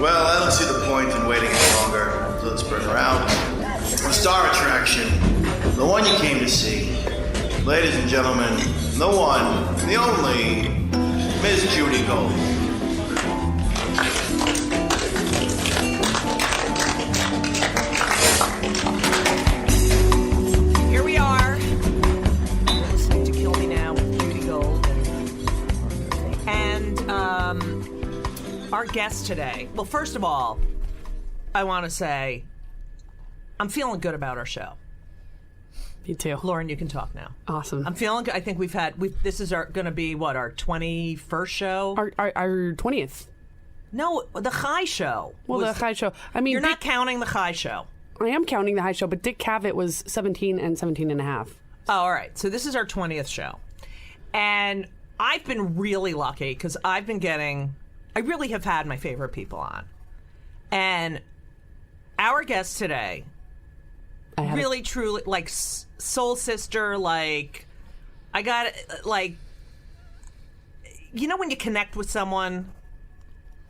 Well, I don't see the point in waiting any longer. So let's bring her out. The star attraction, the one you came to see. Ladies and gentlemen, the one, the only, Miss Judy Gold. Here we are. You're listening to Kill Me Now with Judy Gold. And our guest today. Well, first of all, I want to say I'm feeling good about our show. Me too. Lauren, you can talk now. Awesome. I'm feeling good. I think this is going to be, what, our 21st show? Our 20th. No, the High Show. Well, the High Show. I mean, You're not counting the High Show. I am counting the High Show, but Dick Cavett was 17 and 17 and a half. Oh, all right. So this is our 20th show. And I've been really lucky because I really have had my favorite people on. And our guest today, really, truly, like, soul sister, like, I got, like, you know when you connect with someone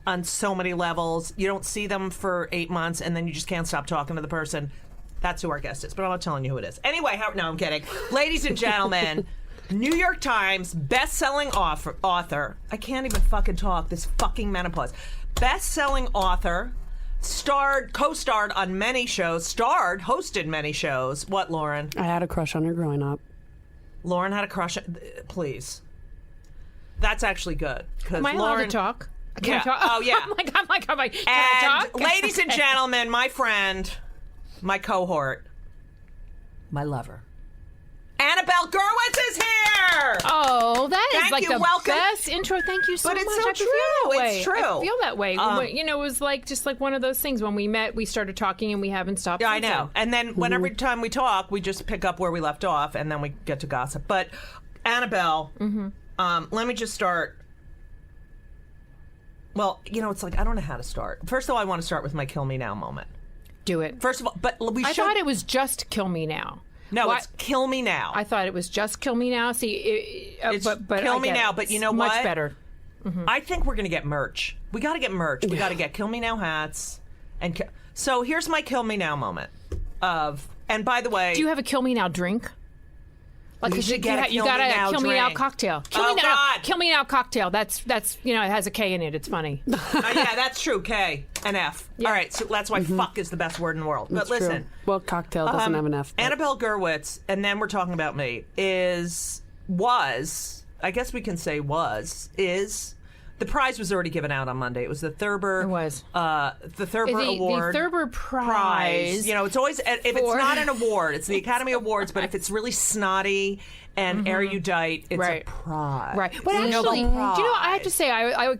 on so many levels, you don't see them for 8 months, and then you just can't stop talking to the person? That's who our guest is, but I'm not telling you who it is. Anyway, no, I'm kidding. Ladies and gentlemen, New York Times best-selling author. I can't even fucking talk, this fucking menopause. Best-selling author, co-starred on many shows, hosted many shows. What, Lauren? I had a crush on her growing up. Lauren had a crush. Please. That's actually good. Am I allowed to talk? Can I talk? Oh, yeah. I'm like, can I talk? Ladies and gentlemen, my friend, my cohort, my lover, Annabelle Gurwitch is here! Oh, that is like the welcome. best intro. Thank you so much. But it's so I true. feel that way. It's true. I feel that way. It was like just like one of those things. When we met, we started talking and we haven't stopped. Yeah, I since know. And then every time we talk, we just pick up where we left off and then we get to gossip. But Annabelle, let me just start. Well, it's like I don't know how to start. First of all, I want to start with my Kill Me Now moment. Do it. First of all, but I thought it was just Kill Me Now. No, it's Kill Me Now. I thought it was just Kill Me Now. See, it's but Kill Me Now. But you know what? Much better. I think we're going to get merch. We got to get merch. We got to get Kill Me Now hats. So here's my Kill Me Now moment. And by the way, do you have a Kill Me Now drink? Like you got a Kill Me Now cocktail. Kill Me Now cocktail. That's it has a K in it. It's funny. Yeah, that's true. K and F. Yeah. All right, so that's why fuck is the best word in the world. But listen, well, cocktail doesn't have an F. But. Annabelle Gurwitch, and then we're talking about me. I guess we can say is. The prize was already given out on Monday. It was the Thurber. It was the Thurber Award. The Thurber Prize. It's always if it's not an award, it's the Academy Awards. But if it's really snotty and erudite, it's a prize. Right. But actually, do you know? I have to say,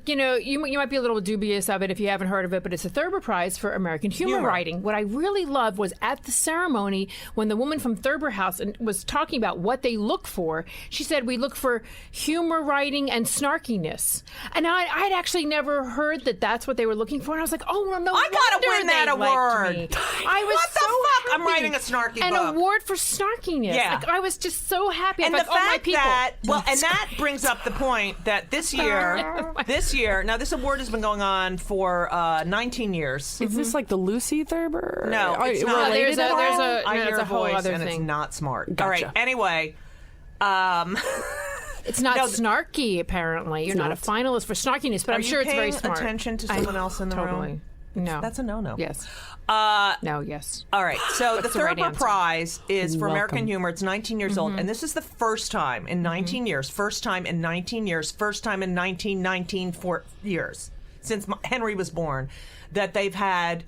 you might be a little dubious of it if you haven't heard of it, but it's the Thurber Prize for American humor writing. What I really loved was at the ceremony when the woman from Thurber House was talking about what they look for. She said we look for humor writing and snarkiness, and I'd actually never heard that that's what they were looking for, and I was like, oh no, I gotta win that award. I was what the so fuck? happy. I'm writing a snarky book. An award for snarkiness. Yeah. Like, I was just so happy. And the fact that brings up the point that this year, now this award has been going on for 19 years. Is this like the Lucy Thurber? No, it's not. There's I hear a a whole voice other and thing. it's not smart. Gotcha. All right. Anyway, it's not snarky. Apparently, you're not a finalist for snarkiness, but I'm sure it's very smart. Attention to someone else in the room. No, that's a no-no. Yes. No. Yes. All right. So the Thurber right Prize is for American humor. It's 19 years old, and this is the first time in 19 years. First time in 19 years. First time in 19 years since Henry was born that they've had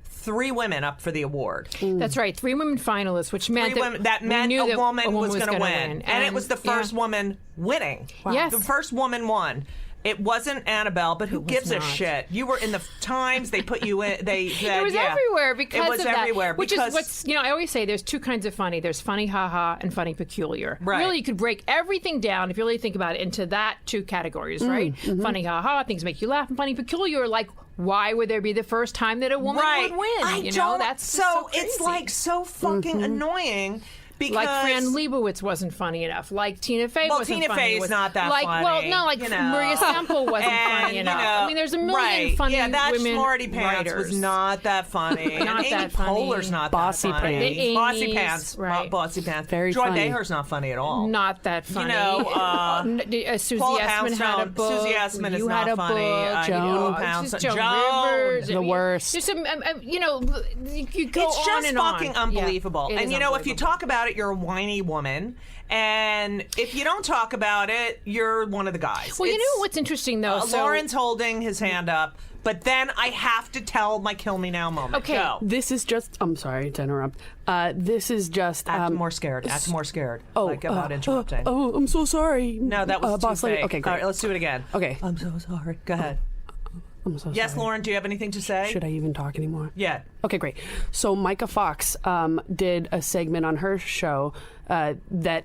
3 women up for the award. That's right. 3 women finalists, which meant that meant a woman was going to win, and it was the first yeah. woman winning. Wow. Yes, the first woman won. It wasn't Annabelle, but who gives a shit? You were in the Times. They put you in. It was everywhere because it was of everywhere. That. Which is what's I always say. There's 2 kinds of funny. There's funny ha-ha and funny peculiar. Right. Really, you could break everything down if you really think about it into that 2 categories, right? Mm-hmm. Funny ha-ha, things make you laugh, and funny peculiar, like why would there be the first time that a woman would win? That's so it's like so fucking annoying. Because like Fran Lebowitz wasn't funny enough. Like Tina Fey wasn't Tina funny. Fey's not that like, funny. Well, no, like Maria Semple wasn't And, funny enough. you know, I mean, there's a million funny that women Smarty Pants writers. was not that funny. Not and Amy that funny. Poehler's not Bossy that funny. Pants. The Bossy Amy's, Pants. right. Bossy Pants. Very Joy funny. Behar's not funny at all. Not that funny. You know, Susie Paula Essman had a Poundstone. book. Susie Essman is you not had a funny. book. Joan. Just Poundstone. Joan Rivers. The worst. There's some, you know, you go It's on just and fucking on. unbelievable. Yeah, it and is you know, if you unbelievable. talk about it, you're a whiny woman. And if you don't talk about it, you're one of the guys. Well, you know what's interesting though? So, Lauren's holding his hand up, but then I have to tell my kill me now moment. Okay. Go. This is just. I'm sorry to interrupt. This is just. Act more scared. Act more scared. Like about interrupting. Oh, I'm so sorry. No, that was too boss lady. fake. Okay, great. All right, let's do it again. Okay. I'm so sorry. Go ahead. I'm so Yes, sorry. Lauren, do you have anything to say? Should I even talk anymore? Yeah. Okay, great. So Micah Fox did a segment on her show that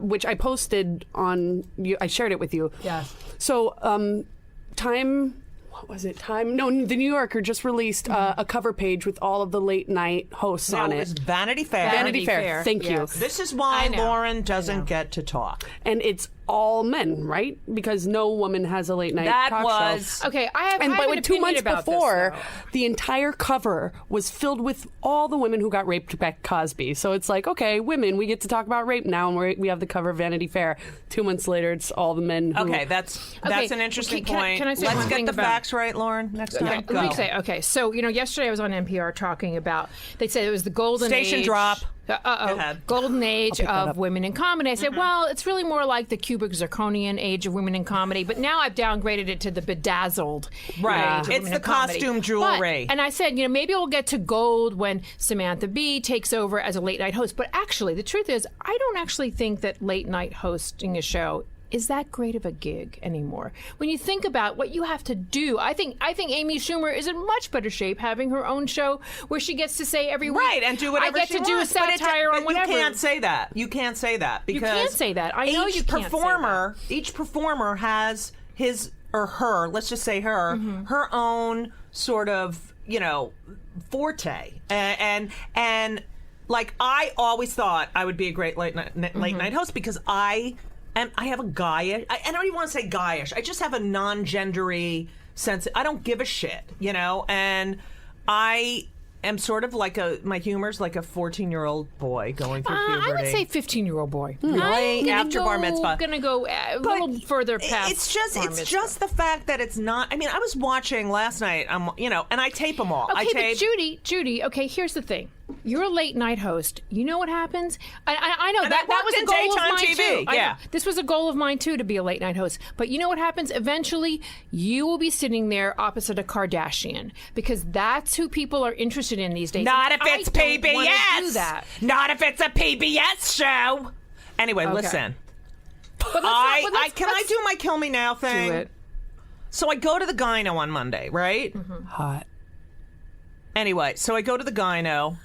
which I posted on. I shared it with you. Yes. So Time. What was it? Time? No, the New Yorker just released a cover page with all of the late night hosts No, on it it. was Vanity Fair. Vanity Fair. Thank you. yes. This is why I know. Lauren doesn't get to talk. And it's all men, right? Because no woman has a late night That talk was show. Okay, I have And I but have an with 2 opinion months about before, this, though. the entire cover was filled with all the women who got raped by Cosby. So it's like, okay, women, we get to talk about rape now, and we have the cover of Vanity Fair. 2 months later, it's all the men who... Okay, that's an interesting can I- point. can I say Let's one get thing the about- facts right, Lauren. Next time, Okay, go. let me say, okay, so, you know, yesterday I was on NPR talking about, they said it was the golden Station age. drop. Go Uh-oh. ahead. Golden age that of up. women in comedy. I said, well, it's really more like the cubic zirconian age of women in comedy, but now I've downgraded it to the bedazzled Right. age of It's women the in comedy. costume jewelry. But- and I said, you know, maybe we'll get to gold when Samantha Bee takes over as a late night host. But actually, the truth is, I don't actually think that late night hosting a show is that great of a gig anymore. When you think about what you have to do, I think Amy Schumer is in much better shape having her own show where she gets to say every week, Right, and do whatever I get she to do a wants. But satire on whatever. You can't say that. You can't say that because can't say that. I know each you can't say performer, each performer has his or her. Let's just say her, her own sort of forte, and like I always thought I would be a great late night host because I have a guyish. I don't even want to say guyish. I just have a non-gendery sense. I don't give a shit, and I am sort of like my humor's like a 14-year-old boy going through puberty. I would say 15-year-old boy. Really? After bar mitzvah. Going to go a little further past. It's just bar it's mitzvah. just the fact that it's not. I mean, I was watching last night. And I tape them all. I Okay, tape. but Judy. Okay, here's the thing. You're a late night host. You know what happens? I know And that I was worked a in goal of daytime mine TV, too. I know. yeah. This was a goal of mine too, to be a late night host. But you know what happens? Eventually, you will be sitting there opposite a Kardashian because that's who people are interested in these days. Not if And it's I don't wanna PBS. do that. Not if it's a PBS show. Anyway, listen. But let's Can I do my kill me now thing? do it? So I go to the gyno on Monday, right? Hot. Anyway, so I go to the gyno,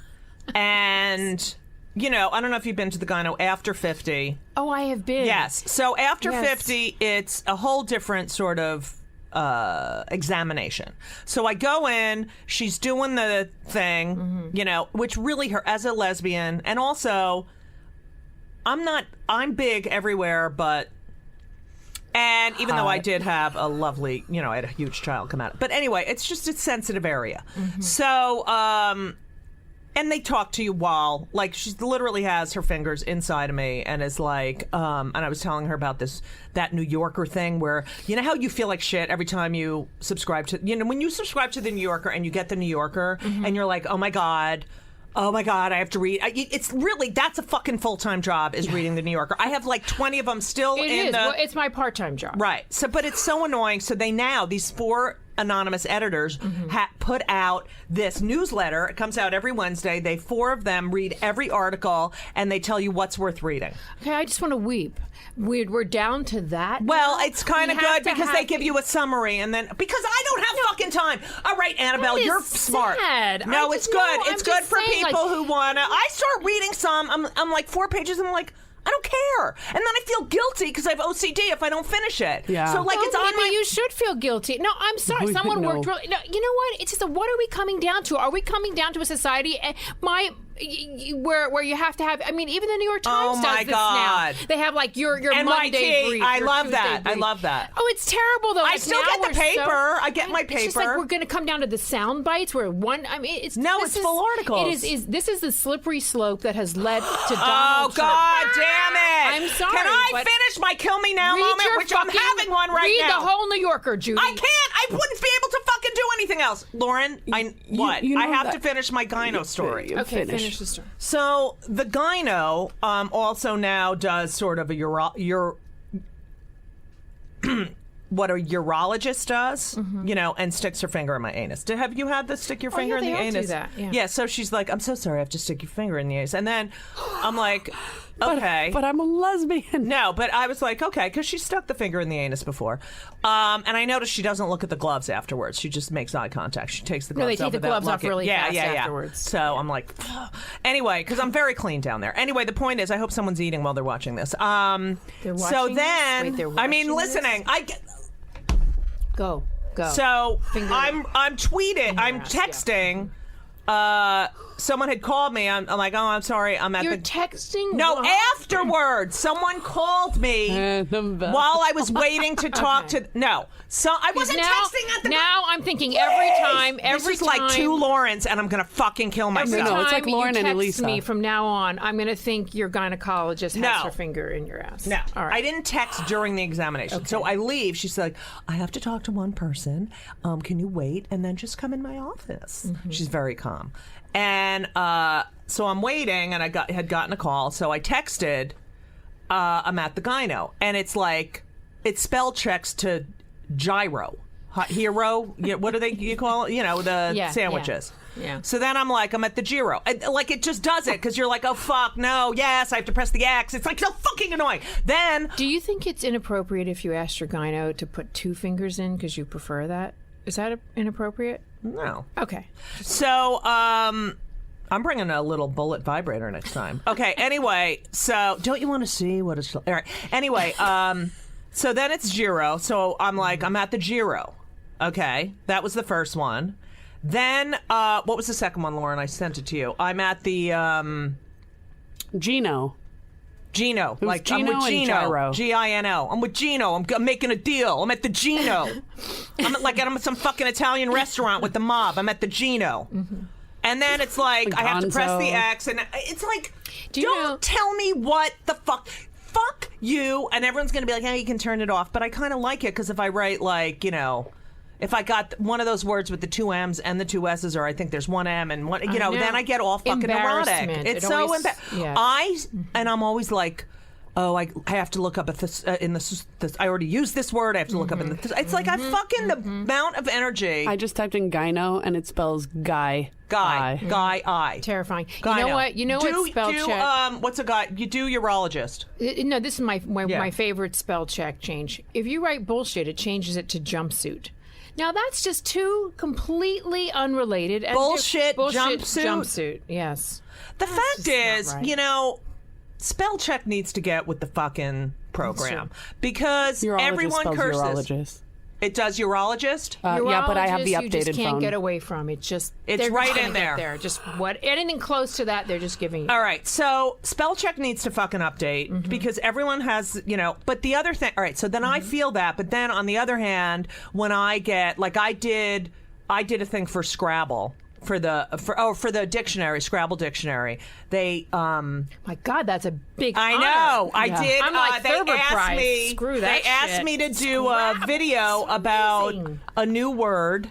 and I don't know if you've been to the gyno after 50. Oh, I have been. Yes. So after Yes. 50, it's a whole different sort of examination. So I go in, she's doing the thing, which really her as a lesbian, and also I'm big everywhere, but. And even though I did have a lovely, I had a huge child come out. But anyway, it's just a sensitive area. So, and they talk to you while, like, she literally has her fingers inside of me and is like, and I was telling her about that New Yorker thing where, you know how you feel like shit every time you subscribe to, when you subscribe to the New Yorker and you get the New Yorker and you're like, oh my God, I have to read. It's really, that's a fucking full-time job is reading the New Yorker. I have like 20 of them still It in is. the... Well, it's my part-time job. Right. So, but it's so annoying. So these 4 anonymous editors put out this newsletter. It comes out every Wednesday. 4 of them read every article and they tell you what's worth reading. Okay, I just want to weep. We're down to that. Well, now? it's kind of We have good to because have- they give you a summary and then because I don't have fucking time. All right, Annabelle, That is you're smart. sad. No, I it's just- good. no, It's I'm good just for saying, people like- who wanna. I start reading some. I'm like 4 pages and I'm like, I don't care. And then I feel guilty because I have OCD if I don't finish it. Yeah. So like it's Okay, on but my. you should feel guilty. No, I'm sorry. Someone No. worked really. No, you know what? It's just what are we coming down to? Are we coming down to a society? where you have to have. I mean, even the New York Times Oh, my does this God. now. They have like your NYT, Monday brief. I your love Tuesday that. I brief. love that. Oh, it's terrible though. I Like, still now get the we're so- paper. I get my It's just like paper. we're going to come down to the sound bites where one. I mean, it's No, this it's is- full articles. It is. This is the slippery slope that has led to Oh, Donald Trump. God damn it. I'm sorry, Can I but finish my kill me now Read moment, your which I'm fucking- having one right read now? the whole New Yorker, Judy. I can't. I wouldn't be able to fucking do anything else. Lauren, what? you know I have that- to finish my gyno story. Okay, finish the story. So the gyno also now does sort of a what a urologist does, and sticks her finger in my anus. Have you had the stick your finger in they the all do anus? that, yeah. So she's like, I'm so sorry, I have to stick your finger in the anus. And then I'm like, okay. But I'm a lesbian. No, but I was like, okay, because she stuck the finger in the anus before. And I noticed she doesn't look at the gloves afterwards. She just makes eye contact. She takes the No, gloves they off take the without gloves off looking. really fast yeah. afterwards. So I'm like, anyway, because I'm very clean down there. Anyway, the point is, I hope someone's eating while they're watching this. They're So watching then, this? Wait, they're I mean, watching this? listening. Go. So Finger I'm tweeting. I'm ass, yeah. texting. Someone had called me. I'm like, oh, I'm sorry. I'm at You're the. texting? No, What? afterwards, someone called me Annabelle. while I was waiting to talk to. No, so I wasn't now, texting at the. Now I'm thinking every time, This is like two Laurens, and I'm gonna fucking kill Every myself. No, it's like time Lauren you and text Elisa. me from now on, I'm going to think your gynecologist has No. her finger in your ass. No, All right. I didn't text during the examination. So I leave. She's like, I have to talk to one person. Can you wait and then just come in my office? She's very calm. And so I'm waiting, and I had gotten a call. So I texted, I'm at the gyno. And it's like, it spell checks to gyro. Hero? What do you call it? The Yeah, sandwiches. yeah. So then I'm like, I'm at the gyro. Like, it just does it because you're like, oh, fuck, no, yes, I have to press the X. It's like so fucking annoying. Then. Do you think it's inappropriate if you asked your gyno to put two fingers in because you prefer that? Is that inappropriate? No. Okay. So, I'm bringing a little bullet vibrator next time. Okay, anyway, so don't you want to see what it's... All right, anyway, so then it's gyro. So I'm like, I'm at the gyro. Okay, that was the first one. Then, what was the second one, Lauren? I sent it to you. I'm at the... Gino. Gino. Like, Gino I'm with and Gino. gyro? Gino. I'm with Gino. I'm making a deal. I'm at the Gino. I'm at some fucking Italian restaurant with the mob. I'm at the Gino. And then it's like, I have to press the Gonzo. X, and it's like, you know- don't tell me what the fuck. Fuck you. And everyone's going to be like, hey, you can turn it off. But I kind of like it because if I write, like, if I got one of those words with the two M's and the two S's, or I think there's one M and one, know. then I get all fucking neurotic. Embarrassment. It's It so always- embarrassing. yeah. And I'm always like, oh, I have to look up at this in this. I already used this word. I have to look up in the. It's like I fucking the amount of energy. I just typed in gyno and it spells guy. Guy. Terrifying. Gyno. You know what spell check? What's a guy? You do urologist. No, this is my Yeah. favorite spell check change. If you write bullshit, it changes it to jumpsuit. Now that's just two completely unrelated and Bullshit jumpsuit? Jumpsuit, yes. The fact is, not right. spell check needs to get with the fucking program because Urologist everyone spells curses. urologist. It does urologist. Yeah, but I have the Urologists, you just updated can't phone. get away from it. It's they're right just in gonna get there. Just anything close to that, they're just giving you. All right, so spell check needs to fucking update because everyone has, but the other thing, all right, so then I feel that, but then on the other hand, when I get, like I did a thing for Scrabble. For the dictionary, Scrabble dictionary, they My God, that's a big. I honor. know. I did. I'm like they Thurber asked Prize. me. Screw that They asked shit. me to do a video about amazing. a new word.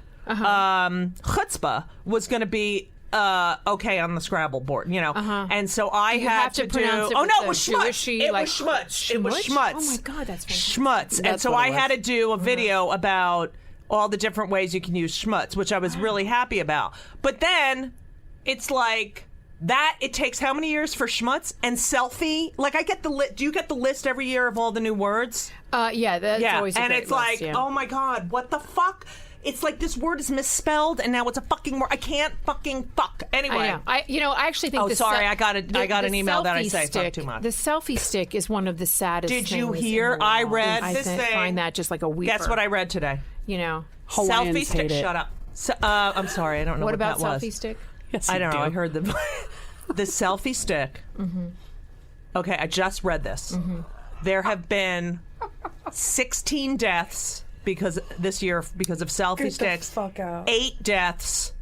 Chutzpah was going to be okay on the Scrabble board, and so I You had have to do. pronounce it Oh with no, the it was schmutz. Jewishy, It like- was schmutz. It was Schmutz? schmutz. Oh my God, that's fantastic. Schmutz. And That's so what I it had was. to do a video about all the different ways you can use schmutz, which I was really happy about. But then it's like that. It takes how many years for schmutz and selfie? Like I get the list. Do you get the list every year of all the new words? Yeah, that's always a and great it's list, like, yeah. oh my God, what the fuck? It's like this word is misspelled, and now it's a fucking word. I can't fucking fuck. Anyway, I actually think. Oh, the sorry, I got the an email that I selfie say fuck stick, too much. The selfie stick is one of the saddest. Did you things in hear? the I world. read I this thing. find that just like a weeper. Guess what I read today? Hawaiians Selfie stick. hate it. Shut up. So, I'm sorry, I don't know What what about that was. selfie stick? Yes, I you don't know. do. I heard the. the selfie stick. Okay, I just read this. There have been 16 deaths this year because of selfie sticks. Fuck out. 8 deaths.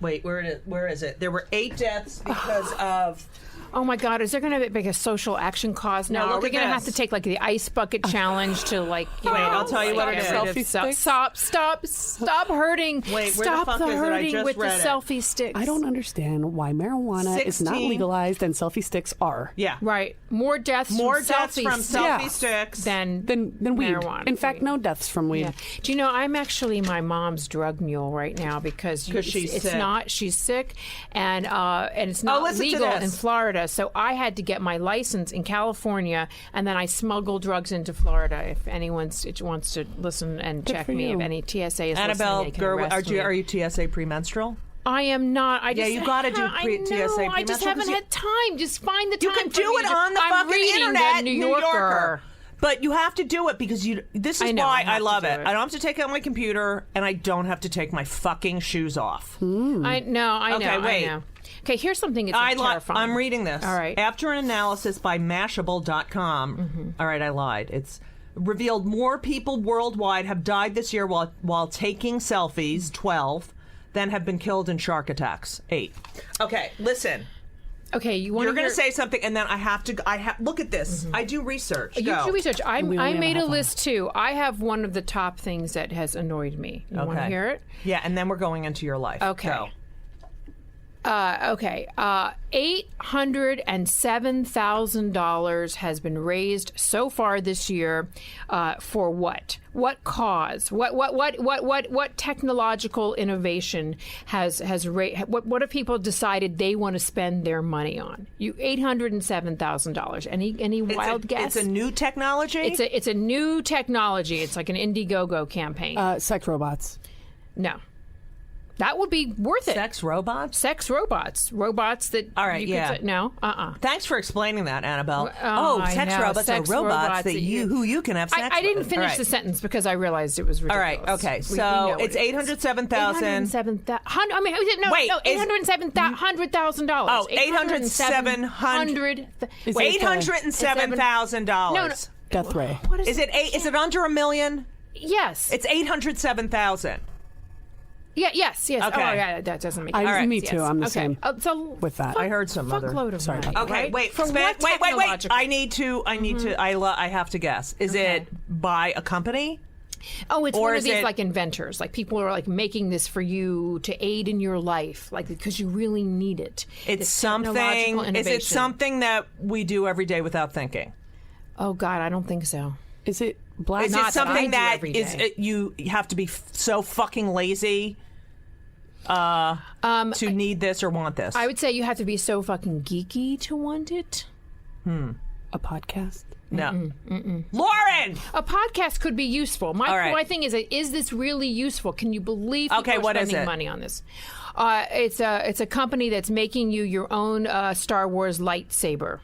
Wait, where is it? There were 8 deaths because of. Oh my God! Is there going to be a social action cause now? No, look Are we at going to have this. to take like the ice bucket challenge to like? Wait, I'll tell you what it is. Selfie sticks? Stop hurting! Wait, where stop the fuck is it? I hurting just with the read it. selfie sticks. I don't understand why marijuana is not 16. legalized and selfie sticks are. Yeah. Right, more deaths from selfie Yeah. sticks. than Than weed. marijuana. In fact, no deaths from weed. Yeah. Do you know I'm actually my mom's drug mule right now because she's it's sick. not she's sick and it's not listen to legal this. in Florida, so I had to get my license in California and then I smuggle drugs into Florida. If anyone wants to listen and check for me, you. if any TSA is Annabelle listening, they can Gurwitch, arrest me. are you TSA premenstrual? I am not. I just, you gotta do I TSA know, I just premenstrual haven't 'cause you- had time. Just find the time. You can for do me it to- on the I'm fucking reading internet, the New Yorker. But you have to do it because this is I know, why I have I to love do it. it. I don't have to take it on my computer, and I don't have to take my fucking shoes off. I know. Okay, wait. I know. Okay, here's something that's terrifying. I'm reading this. All right. After an analysis by Mashable.com, all right, I lied. It's revealed more people worldwide have died this year while taking selfies, 12, than have been killed in shark attacks, 8. Okay, listen. Okay, you want You're to going to say something, and then I have to. Look at this. I do research. You Go. do research. I only have made a a half list too. I have one of the top things that has annoyed me. You want to Okay. hear it? Yeah, and then we're going into your life. Okay. Go. $807,000 has been raised so far this year. For what? What cause? What technological innovation has raised? What have people decided they want to spend their money on? $807,000. Any wild guess? It's a new technology? It's a new technology. It's like an Indiegogo campaign. Sex robots. No. That would be worth it. Sex robots? Sex robots. Robots that. All right, you could yeah. say, no. Thanks for explaining that, Annabelle. I sex know. robots Sex are robots that you- who you can have sex I didn't with. finish All right. the sentence because I realized it was All ridiculous. right, okay. We So know it's it is. 807,000. 807,000. I mean, no, Wait, no, is- $807,000. Oh, $807,000. $807,000. No. Death ray. What is Is it under $1 million? Yes. It's 807,000. Yeah. Yes. Okay. Oh, yeah. That doesn't make I- sense. me too, I'm the okay. same So with that. I heard some other. fuckload of Sorry money. about Okay, right? wait. For wait. what technological? I need to. I have to guess. Is it by a company? Oh, it's Or one of is these it- like inventors. Like people are like making this for you to aid in your life, like because you really need it. It's This something. technological Is it innovation. something that we do every day without thinking? Oh God, I don't think so. Is it black? Is Not it that I something do that every is day. you have to be so fucking lazy to need this or want this? I would say you have to be so fucking geeky to want it. A podcast? No. Lauren! A podcast could be useful. All right. My thing is this really useful? Can you believe Okay, people are what is spending it? money on this? It's a company that's making you your own Star Wars lightsaber.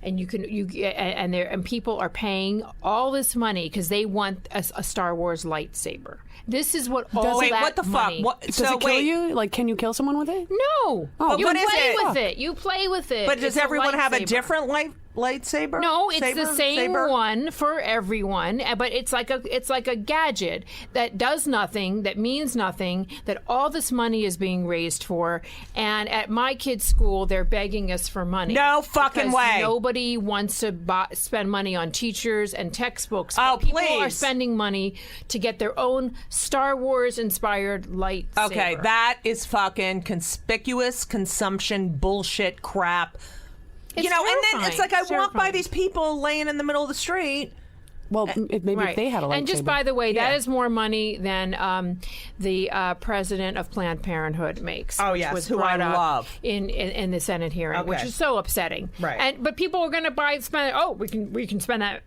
And and people are paying all this money because they want a Star Wars lightsaber. This is what all Wait, that what the money. fuck? What, Does so it kill wait, you? Like, can you kill someone with it? No, But you what play is it? with it. You play with it. But does It's a everyone have a lightsaber. different lightsaber? No, it's the Saber? same Saber? one for everyone, but it's like a gadget that does nothing, that means nothing, that all this money is being raised for. And at my kids' school, they're begging us for money. No fucking because way. Nobody wants to spend money on teachers and textbooks. Oh, but people are please. spending money to get their own Star Wars-inspired lightsaber. Okay, that is fucking conspicuous consumption bullshit crap. It's and then it's like I terrifying. walk by these people laying in the middle of the street. Well, maybe Right. if they had a lightsaber. And just by the way, Yeah. that is more money than the president of Planned Parenthood makes. Oh, which yes, was who I brought up love. in the Senate hearing, which Okay. is so upsetting. Right. But people are going to spend. Oh, we can spend that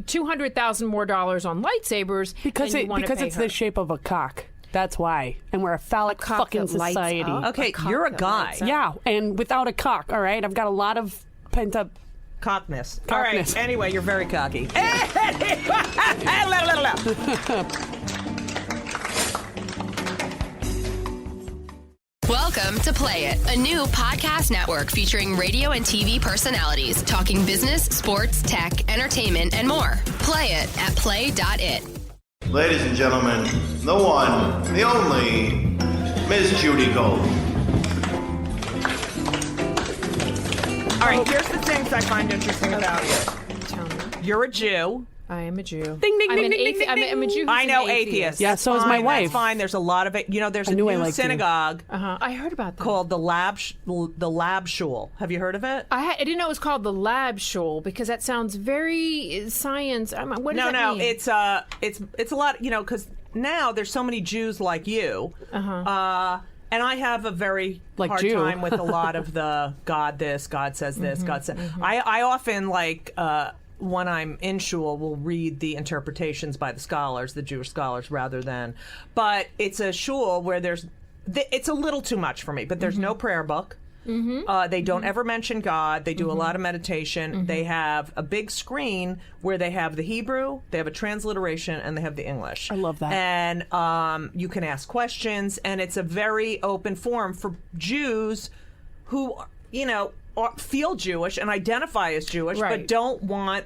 $200,000 more dollars on lightsabers because than you want to because pay it's her. the shape of a cock. That's why. And we're a phallic cock fucking that lights society. up. Okay, cock you're a that guy. lights up. Yeah, and without a cock, all right? I've got a lot of pent up. Cockness. All right. Cockness. Anyway, you're very cocky. Well, Welcome to Play It, a new podcast network featuring radio and TV personalities talking business, sports, tech, entertainment, and more. Play it at play.it. Ladies and gentlemen, the one, the only, Miss Judy Gold. All right, here's the things I find interesting about you. Tell me. You're a Jew. I am a Jew. Ding, ding, I'm ding, an ding, athe- ding, I'm a- ding. I'm a Jew. Who's I know an atheists. Yeah, so is my Fine, wife. That's fine. There's a lot of it. You know, there's a knew I new liked you. synagogue I heard about that. called the Lab Shul. Have you heard of it? I didn't know it was called the Lab Shul because that sounds very science. What does that mean? It's a lot. You know, because now there's so many Jews like you. And I have a very Like hard Jew. time with a lot of the God this, God says this, God says. I often when I'm in shul, will read the interpretations by the scholars, the Jewish scholars, rather than. But it's a shul where it's a little too much for me. But there's no prayer book. They don't ever mention God. They do a lot of meditation. They have a big screen where they have the Hebrew, they have a transliteration, and they have the English. I love that. And you can ask questions, and it's a very open forum for Jews who, feel Jewish and identify as Jewish, Right. but don't want,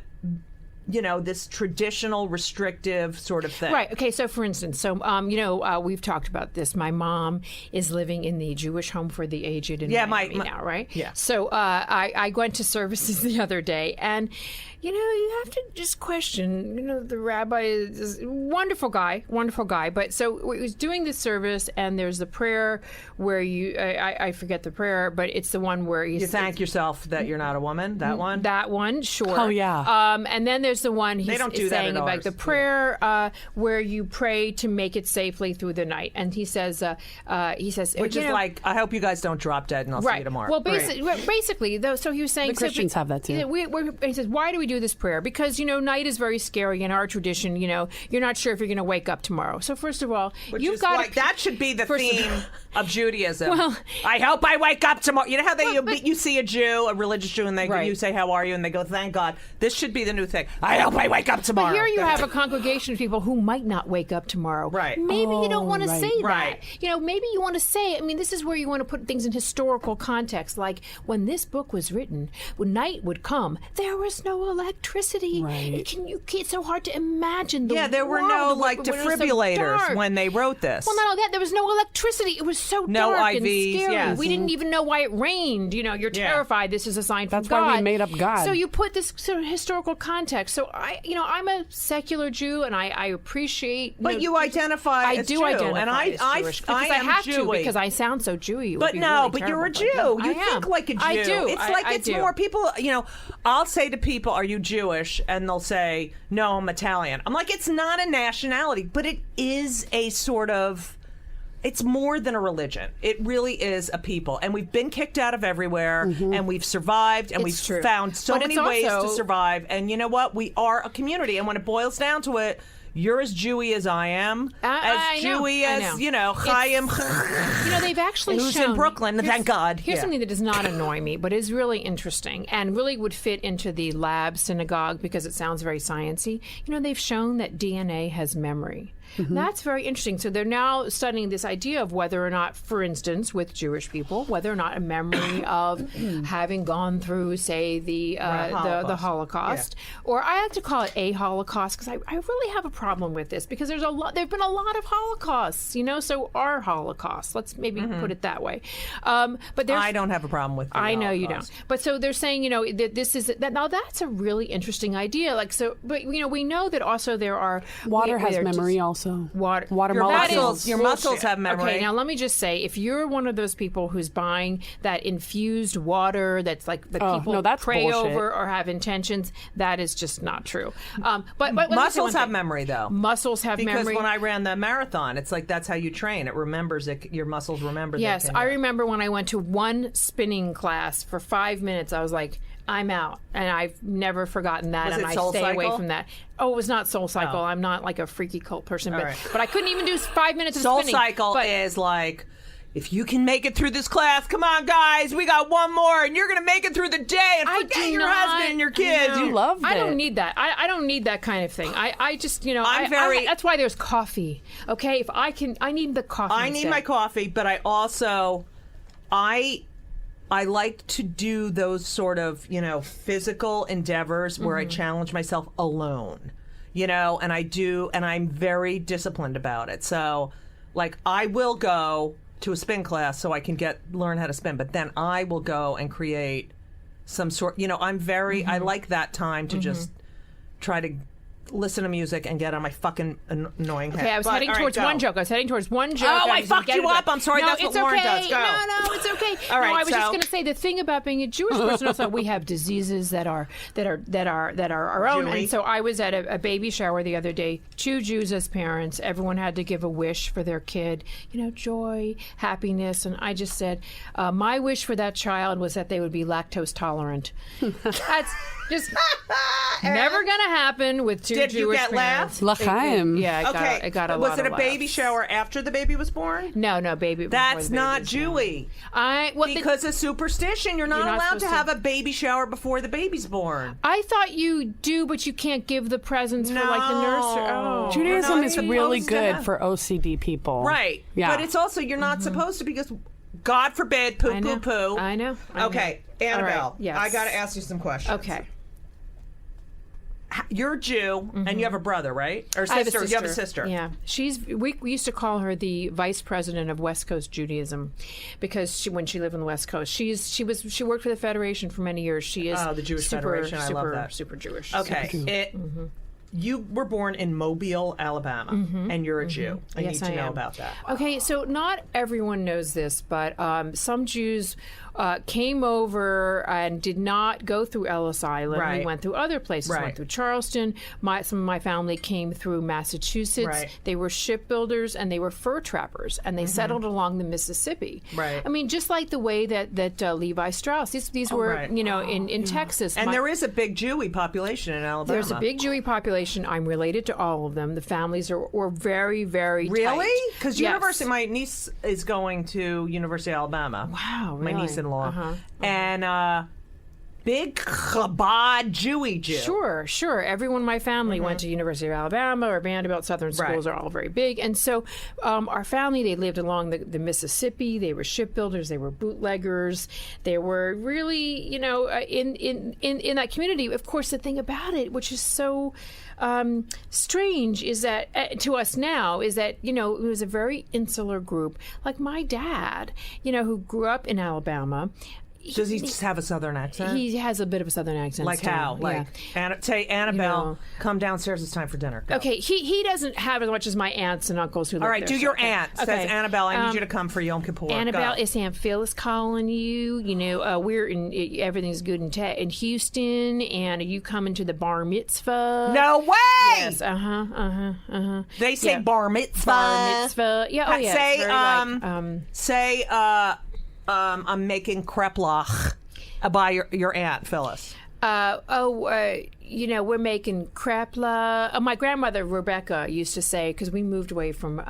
this traditional restrictive sort of thing. Right. Okay. So, for instance, we've talked about this. My mom is living in the Jewish home for the aged in Miami now, right? Yeah. So I went to services the other day, and you have to just question. The rabbi is a wonderful guy. But so we was doing this service, and there's the prayer where I forget the prayer, but it's the one where You thank yourself that you're not a woman. That one. That one, sure. Oh, yeah. And then there's the one he's don't do that saying at about ours. the prayer where you pray to make it safely through the night, and he says, Which is like, I hope you guys don't drop dead, and I'll see you tomorrow. Well, basically, though, so he was saying The Christians have that, too. He says, why do we do this prayer? Because night is very scary in our tradition. You're not sure if you're going to wake up tomorrow. So first of all, you've got that should be the First of- theme of Judaism. Well- I hope I wake up tomorrow. You know how you see a Jew, a religious Jew, and Right. you say, "How are you?" and they go, "Thank God." This should be the new thing. I hope I wake up tomorrow. But here you have a congregation of people who might not wake up tomorrow. Right. Maybe you don't want to right. say that. Right. Maybe you want to say, this is where you want to put things in historical context. Like when this book was written, when night would come, there was no electricity. Right. It's so hard to imagine the there were world no when it was so defibrillators dark. when they wrote this. Well, not only that, there was no electricity. It was so No dark and IVs, scary. yes. We didn't even know why it rained. You're terrified. This is a sign from That's God. why we made up God. So you put this sort of historical context. So I'm a secular Jew, and I appreciate. But you identify I as do Jew, identify and as Jewish because I am have Jewy. to because I sound so Jewy. It would But be no, really but you're a terrible, Jew. but You I am. think like a Jew. I do. It's like I it's do. more people. I'll say to people, "Are you Jewish?" And they'll say, "No, I'm Italian." I'm like, it's not a nationality, but it is a sort of. It's more than a religion. It really is a people. And we've been kicked out of everywhere, and we've survived, and It's we've true. found so But many it's ways to also- survive. And you know what? We are a community. And when it boils down to it, you're as Jewy as I am, I as know, Jewy I as, know. Chaim. They've actually Who's shown in Brooklyn, here's- thank God. Here's Yeah. something that does not annoy me, but is really interesting and really would fit into the lab synagogue because it sounds very sciencey. They've shown that DNA has memory. That's very interesting. So they're now studying this idea of whether or not, for instance, with Jewish people, whether or not a memory of having gone through, say, the Holocaust, or I like to call it a Holocaust because I really have a problem with this because there's there've been a lot of Holocausts, so our Holocaust. Let's maybe put it that way. But there's, I don't have a problem with the I know you don't. Holocaust. But so they're saying, that this is that. Now that's a really interesting idea. But we know that also there are Water we- has they're memory just- also. Water Your molecules. muscles have memory. Okay, now let me just say, if you're one of those people who's buying that infused water that's like the people no, that's pray bullshit. over or have intentions, that is just not true. But let me say Muscles one have thing. memory, though. Muscles have Because memory. when I ran the marathon, it's like that's how you train. It remembers it. Your muscles remember. Yes, I remember when I went to one spinning class for 5 minutes, I was like, I'm out. And I've never forgotten that. Was and it I Soul stay away Cycle? from that. Oh, it was not Soul Cycle. Oh. I'm not like a freaky cult person. But, right. but I couldn't even do 5 minutes of Soul spinning. Cycle But- is like, if you can make it through this class, come on, guys, we got one more, and you're going to make it through the day and I forget do your not- husband and your kids. You loved I it. don't need that. I don't need that kind of thing. I just, that's why there's coffee. Okay? If I need the coffee. I need instead. my coffee, but I also I like to do those sort of, physical endeavors where I challenge myself alone, and I'm very disciplined about it. So, like, I will go to a spin class so I can learn how to spin, but then I will go and create some sort, I'm very, I like that time to just try to listen to music and get on my fucking annoying head. Okay, I was heading towards one joke. Oh, I fucked you up. I'm sorry. No, That's it's what Lauren okay. does. Go. No, it's okay. All right, I was just so- going to say the thing about being a Jewish person. Also, we have diseases that are our own. Jewy. And so I was at a baby shower the other day. 2 Jews as parents. Everyone had to give a wish for their kid. Joy, happiness, and I just said, my wish for that child was that they would be lactose tolerant. That's just never going to happen with 2 Did Jewish you get parents. L'chaim. Yeah, Okay. I got a Was lot it of a baby laughs. shower after the baby was born? No, baby. That's before the not baby was born. Jewy. Because of superstition, you're not You're not allowed to supposed to- have a baby shower before the baby's born. I thought you do, but you can't give the presents for like the nursery. Oh. Judaism not is supposed really to good have- for OCD people. Right. Yeah. But it's also, you're not supposed to, because God forbid, poo, I know. poo, poo. I know. Okay, Annabelle, All right, yes. I got to ask you some questions. Okay. You're Jew, and you have a brother, right? Or I have a sister. You have a sister. Yeah, we used to call her the vice president of West Coast Judaism, because when she lived on the West Coast, she worked for the Federation for many years. She is the Jewish Federation. I love that. Super Jewish. Okay. You were born in Mobile, Alabama, and you're a Jew. I Yes, need to I know am. about that. Okay, so not everyone knows this, but some Jews came over and did not go through Ellis Island. Right. We went through other places. Right. Went through Charleston. Some of my family came through Massachusetts. Right. They were shipbuilders and they were fur trappers, and they settled along the Mississippi. Right. I mean, just like the way that Levi Strauss. These were, right. in Texas. And there is a big Jewy population in Alabama. There's a big Jewy population. I'm related to all of them. The families were very, very Really? tight. Because Yes. University, my niece is going to University of Alabama. Wow, My really? niece-in-law. And big Chabad Jewy Jew. Sure. Everyone in my family went to University of Alabama or Vanderbilt. Southern schools are all very big. And so our family, they lived along the Mississippi. They were shipbuilders. They were bootleggers. They were really, in that community. Of course, the thing about it, which is so strange, is that to us now, is that, it was a very insular group. Like my dad, who grew up in Alabama. Does he just have a Southern accent? He has a bit of a Southern accent. Like still. how? Like, say, Annabelle, come downstairs. It's time for dinner. Go. Okay, he doesn't have as much as my aunts and uncles who live All right, there. do so- your aunt. Okay. Says Annabelle, I need you to come for Yom Kippur. Annabelle, Go. is Aunt Phyllis calling you? We're in, everything's good in Houston, and are you coming to the bar mitzvah? No way! Yes, They say Yeah. bar mitzvah. Bar mitzvah. Yeah, oh yeah. Say, it's very I'm making kreplach by your aunt, Phyllis. we're making krepla. My grandmother Rebecca used to say, because we moved away from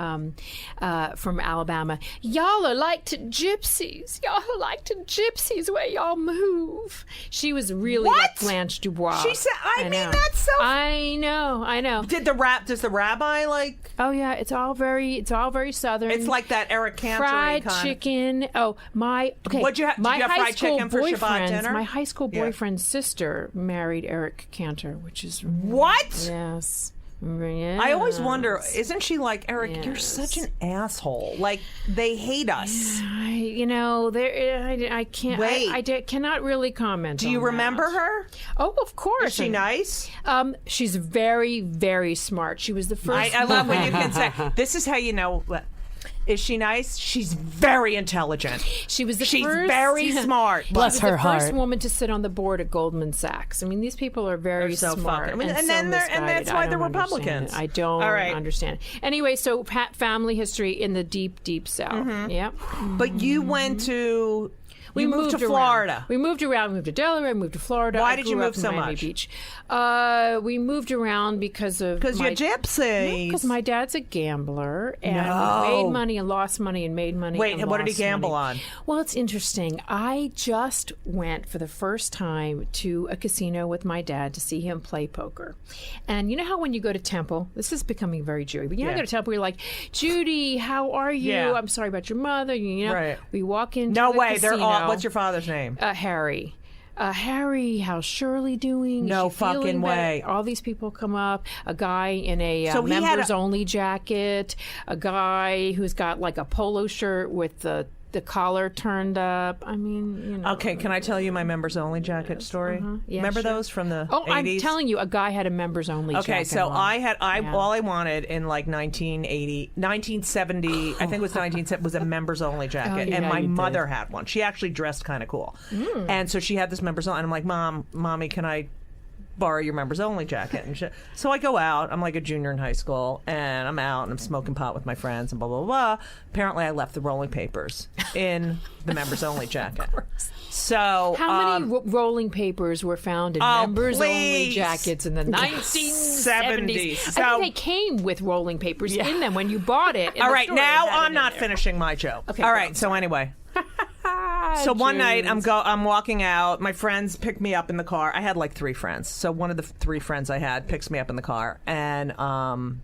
Alabama, y'all are like to gypsies. Y'all are like to gypsies where y'all move. She was really What? like Blanche Dubois. She said, I mean, know. that's so. I know. Does the rabbi like? Oh yeah, it's all very Southern. It's like that Eric Cantor fried kind. chicken. Oh my! Okay, Did you have fried chicken for Shabbat dinner? My high school Yeah. boyfriend's sister married Eric Cantor, which is What? yes. I always wonder, isn't she like, Eric, you're Yes. such an asshole. Like, they hate us. I can't. Wait. I cannot really comment. Do you remember her? Oh, of course. Is she nice? She's very, very smart. She was the first. I love when you can say, this is how you know. Is she nice? She's very intelligent. She was the She's first. very smart. Bless her the first heart. woman to sit on the board at Goldman Sachs. I mean, these people are very They're so smart, fucking- and, and so then they're- and misguided. that's why I they're don't understand Republicans. it. I don't All right. understand. Anyway, so family history in the deep, deep South. Mm-hmm. Yeah. But you went to. We You moved to around. Florida. We moved around. We moved to Delaware. We moved to Florida. Why I did you grew move up in so Miami much? Beach. We moved around because of Because you're gypsies. Because my dad's a gambler and No. made money and lost money and made money. Wait, and what did he lost gamble money. on? Well, it's interesting. I just went for the first time to a casino with my dad to see him play poker. And you know how when you go to Temple, this is becoming very Jewy, but you Yeah. go to Temple, you're like, Judy, how are you? Yeah. I'm sorry about your mother. You know, Right. we walk into No the way. casino. They're all. What's your father's name? Harry. Harry, how's Shirley doing? Is No she feeling fucking better? way. All these people come up. A guy in a So he had members only jacket. A guy who's got like a polo shirt with the collar turned up. I mean, you know. Okay, can I tell you my members only jacket story? Yeah, Remember sure. those from the Oh, 80s? I'm telling you, a guy had a members only jacket. Okay, so on. Yeah. all I wanted in like 1970, I think it was 1970, was a members only jacket, yeah, and my you did. mother had one. She actually dressed kind of cool, and so she had this members only. And I'm like, Mommy, can I borrow your members only jacket? And so I go out. I'm like a junior in high school, and I'm out and I'm smoking pot with my friends and blah blah blah. Apparently, I left the rolling papers in the members only jacket. So How many rolling papers were found in members only please. jackets in the 1970s? So- I think they came with rolling papers in them when you bought it. in all the right, store. now It had it I'm in not there. finishing my joke. Okay, all go right. on, So anyway. So one night I'm walking out. My friends pick me up in the car. I had like 3 friends. So one of the 3 friends I had picks me up in the car, and I'm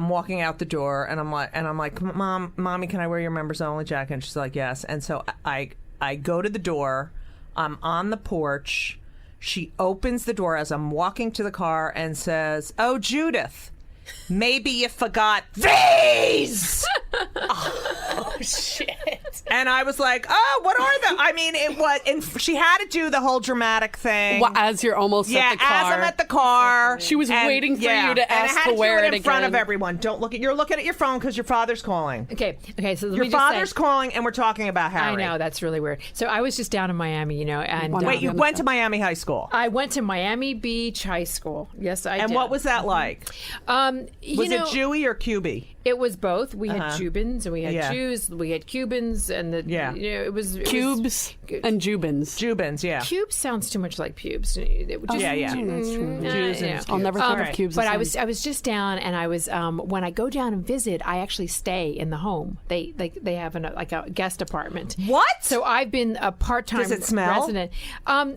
walking out the door, and I'm like, Mommy, can I wear your members only jacket? And she's like, yes. And so I go to the door. I'm on the porch. She opens the door as I'm walking to the car and says, "Oh, Judith, maybe you forgot these." Oh, shit. And I was like, "Oh, what are the?" I mean, it was. And she had to do the whole dramatic thing. Well, as you're almost yeah, at the car. as I'm at the car, She was waiting for you to ask and I had to wear do it in front of again. everyone. Don't look at. You're looking at your phone because your father's calling. Okay, so let Your me just father's say, calling, and we're talking about Harry. I know, that's really weird. So I was just down in Miami, you know, and Wait, you went to Miami High School, I went to Miami Beach High School. Yes, I did. and what was that like? You Was know, it Jewy or Cubey? It was both. We had Cubans and we had Yeah. Jews. We had Cubans and the Yeah. you know, it was Cubes and Jubins. Jubins, yeah. Cubes sounds too much like pubes. It would just, Yeah, yeah. That's true. Jews and yeah. I'll never think of cubes. But the I same. was just down, and I was when I go down and visit, I actually stay in the home. They have like a guest apartment. What? So I've been a part-time Does it smell? resident.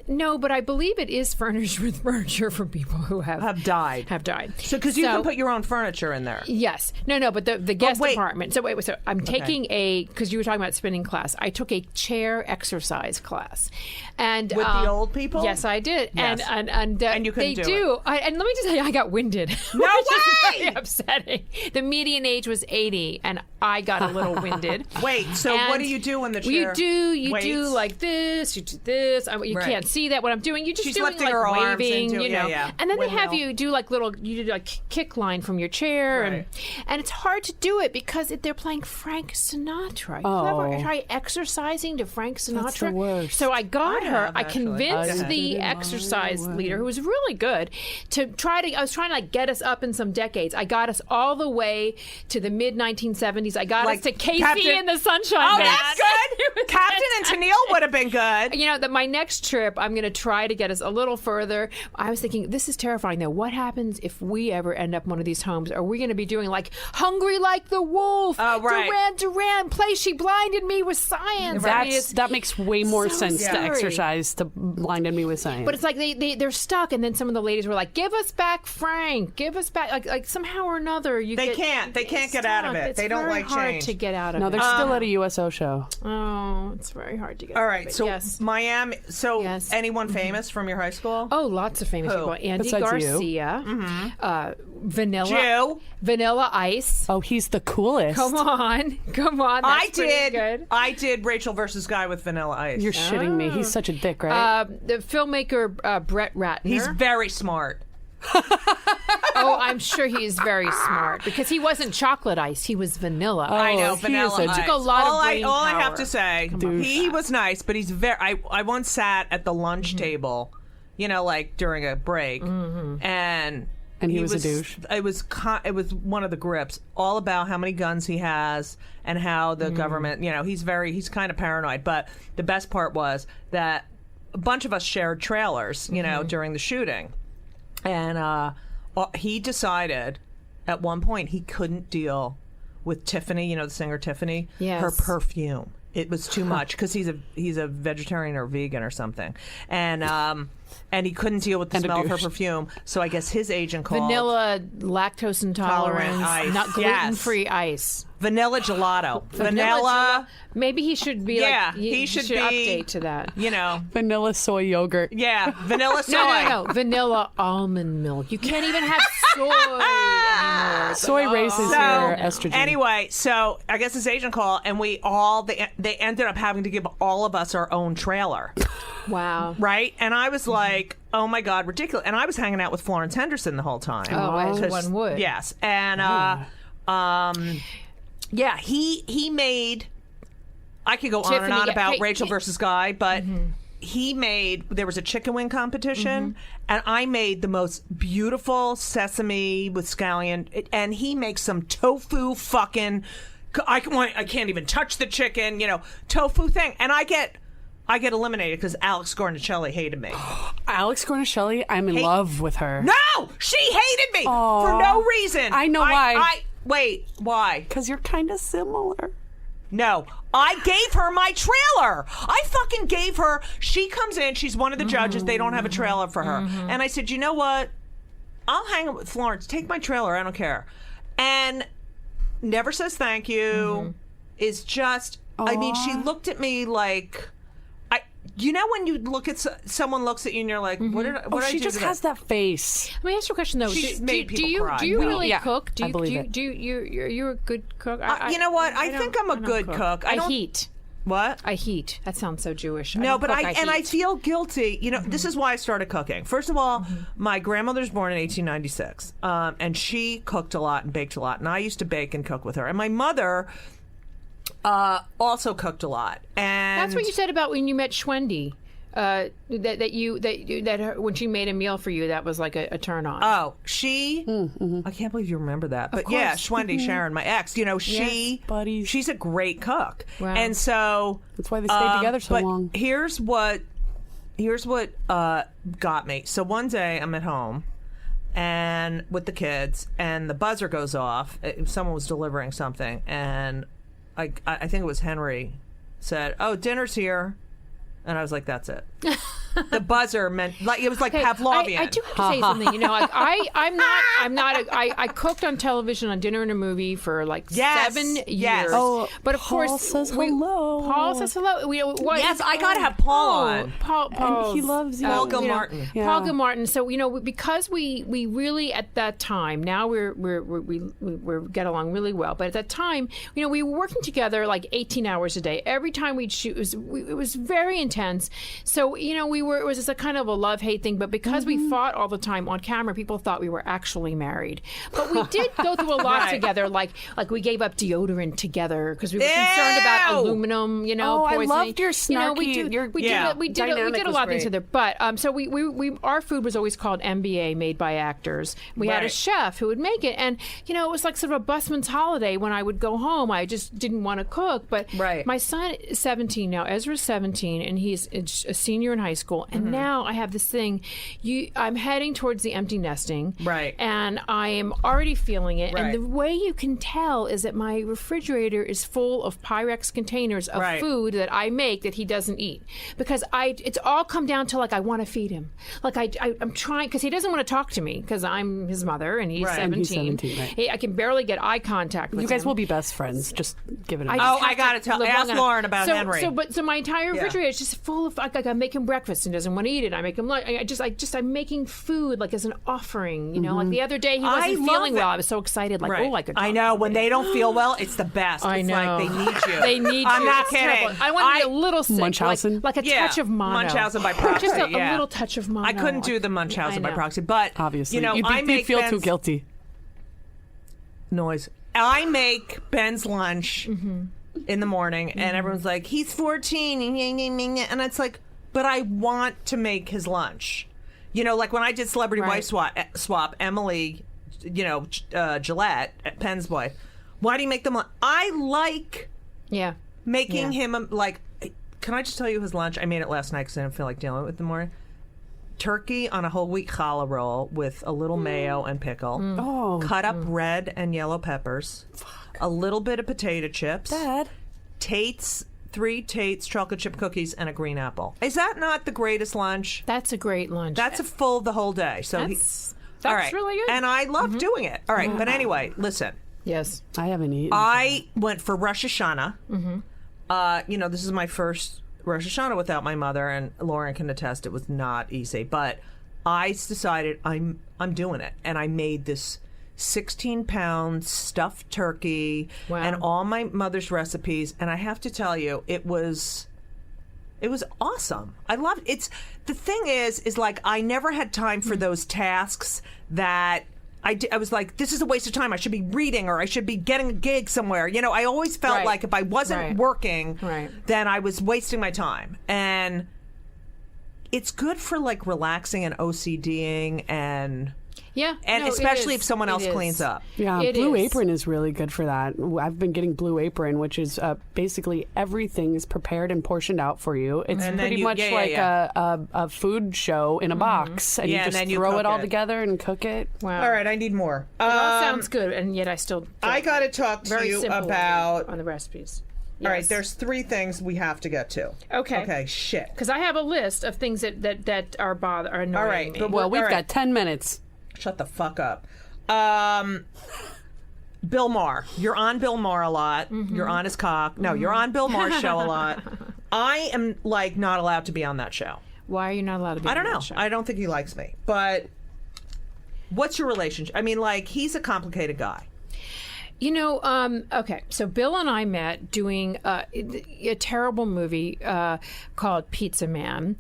No, but I believe it is furnished with furniture for people who have died. Have died. So, because you can put your own furniture in there. Yes. No, but the guest wait. apartment. So so I'm taking because you were talking about spinning class. I took a chair exercise class, and With the old people? Yes, I did. Yes. And And you couldn't they do and let me just tell you, I got winded. No which is way! very upsetting. The median age was 80, and I got a little winded. Wait, so what And do you do when the chair You waits? do like this. You do this. You Right. can't see that what I'm doing. You're just She's doing lifting like her arms waving, into- you yeah, know. yeah. And then they have Windmill. you do like you do like kick line from your chair, Right. and it's hard to do it because they're playing Frank Sinatra. You Oh. ever try exercising to Frank Sinatra? That's the worst. So I got I her. have, I actually. convinced I the did it my exercise way. leader, who was really good, to try to. I was trying to like get us up in some decades. I got us all the way to the mid 1970s. I got Like us to Casey Captain- and the Sunshine Oh, Band. that's good. It was Captain and fantastic. Tennille would have been good. You know, that my next trip, I'm going to try to get us a little further. I was thinking, this is terrifying, though. What happens if we ever end up in one of these homes? Are we going to be doing like Hungry Like the Wolf? Oh, right. Duran, play She Blinded Me with Science. I mean, it's- that makes way more so sense to scary. exercise to blinded me with science. But it's like they're stuck, and then some of the ladies were like, "Give us back Frank, give us back." Like somehow or another, They can't get out of stuck. it. It's They don't very like hard change. to get out of no, it. they're still at a USO show. Oh, it's very hard to get. All out right, of it. so yes. Miami. So Yes. anyone famous from your high school? Oh, lots of famous Who? people. Andy Besides you. Garcia, Vanilla, Jew. Vanilla Ice. Oh, he's the coolest. Come on. I That's pretty did. Good. I did Rachel versus Guy with Vanilla Ice. You're shitting me. He's such a dick, right? The filmmaker Brett Ratner. He's very smart. Oh, I'm sure he is very smart because he wasn't chocolate ice; he was vanilla. I know, he Vanilla is a- Ice. Took a lot of all brain I have power. to say, he was nice, but he's very. I once sat at the lunch table, you know, like during a break, and And he was a douche. It was one of the grips, all about how many guns he has and how the government, he's kind of paranoid. But the best part was that a bunch of us shared trailers, during the shooting. And he decided at one point he couldn't deal with Tiffany, the singer Tiffany, Yes. her perfume. It was too much because he's a vegetarian or vegan or something, and he couldn't deal with the smell of her perfume. So I guess his agent called Vanilla, lactose intolerance, ice. not gluten-free ice. Vanilla gelato. Vanilla. Maybe he should be he should be update to that. Vanilla soy yogurt. Yeah, vanilla soy. No. Vanilla almond milk. You can't even have soy anymore. Soy raises your estrogen. Anyway, so I guess his agent called, and they ended up having to give all of us our own trailer. Wow. Right? And I was like, oh my God, ridiculous. And I was hanging out with Florence Henderson the whole time. Oh, as one would. Yes. And he made, I could go on and on about Rachel versus Guy, but there was a chicken wing competition, and I made the most beautiful sesame with scallion, and he makes some tofu fucking, I can't even touch the chicken, tofu thing. And I get eliminated because Alex Gornicelli hated me. Alex Gornicelli, I'm in love with her. No! She hated me for no reason. I know why. Wait, why? Because you're kind of similar. No, I gave her my trailer. I fucking gave her. She comes in. She's one of the judges. They don't have a trailer for her. And I said, you know what? I'll hang out with Florence. Take my trailer. I don't care. And never says thank you. Is just, I mean, she looked at me like, when you look at someone looks at you and you're like, what did I do? She just has that face. Let me ask you a question though. She's made people cry. Do you really Yeah, cook? I believe it. You're a good cook? You know what? I think I'm a good cook. I heat. What? I heat. That sounds so Jewish. No, but I heat. feel guilty. This is why I started cooking. First of all, my grandmother was born in 1896, and she cooked a lot and baked a lot, and I used to bake and cook with her. And my mother also cooked a lot. And That's what you said about when you met Schwendy. That when she made a meal for you, that was like a turn on. Oh, she. I can't believe you remember that. But yeah, Schwendy, Sharon, my ex. buddies. She's a great cook, Wow. and so That's why they stayed together so but long. Here's what got me. So one day I'm at home and with the kids, and the buzzer goes off. Someone was delivering something, and I think it was Henry said, "Oh, dinner's here." And I was like, that's it. The buzzer meant, like, it was like Pavlovian. I do have to say something. I cooked on television on Dinner and a Movie for like 7 years. Yes. Oh, but of Paul course, says hello. Paul says hello. Yes, I got to have Paul on. Paul, And he loves you. Paul Gilmartin. Yeah. Paul Gilmartin. So because we really at that time, now we get along really well, but at that time, we were working together like 18 hours a day. Every time we'd shoot, it was very intense. So it was just a kind of a love-hate thing, but because we fought all the time on camera, people thought we were actually married. But we did go through a lot together, like we gave up deodorant together because we were concerned about aluminum, poisoning. I loved your snarky. We did a lot of things together. But so we our food was always called MBA, made by actors. We had a chef who would make it, and it was like sort of a busman's holiday. When I would go home, I just didn't want to cook. But my son is 17 now. Ezra's 17, and he's a senior in high school. And now I have this thing. I'm heading towards the empty nesting. Right. And I am already feeling it. Right. And the way you can tell is that my refrigerator is full of Pyrex containers of food that I make that he doesn't eat. Because it's all come down to, like, I want to feed him. Like, I'm trying, because he doesn't want to talk to me, because I'm his mother, and he's 17. And he's 17, right. I can barely get eye contact with him. You guys will be best friends. Just give it a I got to tell. Ask Lauren about Henry. So my entire refrigerator is just full of, like, I make him breakfast and doesn't want to eat it. I make him lunch. I'm making food, like, as an offering, Like the other day, he wasn't feeling well. I was so excited, like, I could. I know, when they don't feel well, it's the best. I know. It's like they need you. They need you. I'm not It's kidding. terrible. I want to be a little sick, Munchausen? like a touch of mono. Munchausen by proxy. Just a little touch of mono. I couldn't do the Munchausen by proxy, but obviously, you'd feel too guilty. Noise. I make Ben's lunch in the morning, and everyone's like, he's 14, and it's like, but I want to make his lunch. like when I did Celebrity Wife Swap, Emily, Gillette, Penn's wife. Why do you make them? I like making him like. Can I just tell you his lunch? I made it last night because I didn't feel like dealing with it in the morning. Turkey on a whole wheat challah roll with a little mayo and pickle. Cut up red and yellow peppers. A little bit of potato chips. Dad. Three Tate's chocolate chip cookies and a green apple. Is that not the greatest lunch? That's a great lunch. That's a full the whole day. So that's all right. really good. And I love doing it. All right, but anyway, listen. Yes. I haven't eaten. I went for Rosh Hashanah. This is my first Rosh Hashanah without my mother, and Lauren can attest it was not easy. But I decided I'm doing it, and I made this 16-pound stuffed turkey and all my mother's recipes, and I have to tell you, it was awesome. I loved it. The thing is like I never had time for those tasks that I was like, this is a waste of time. I should be reading or I should be getting a gig somewhere. I always felt like if I wasn't working, then I was wasting my time. And it's good for like relaxing and OCDing and especially if someone else cleans up. Yeah, Blue Apron is really good for that. I've been getting Blue Apron, which is basically everything is prepared and portioned out for you. It's pretty much like a food show in a box, and you just throw it all together and cook it. Wow. All right, I need more. It all sounds good, and yet I still. I got to talk to you about on the recipes. All right, there's 3 things we have to get to. Okay, shit. Because I have a list of things that are annoying me. All right, we've got 10 minutes. Shut the fuck up. Bill Maher. You're on Bill Maher a lot. You're on his cock. No, you're on Bill Maher's show a lot. I am like not allowed to be on that show. Why are you not allowed to be on that show? I don't think he likes me. But what's your relationship? I mean, like, he's a complicated guy. Okay, so Bill and I met doing a terrible movie called Pizza Man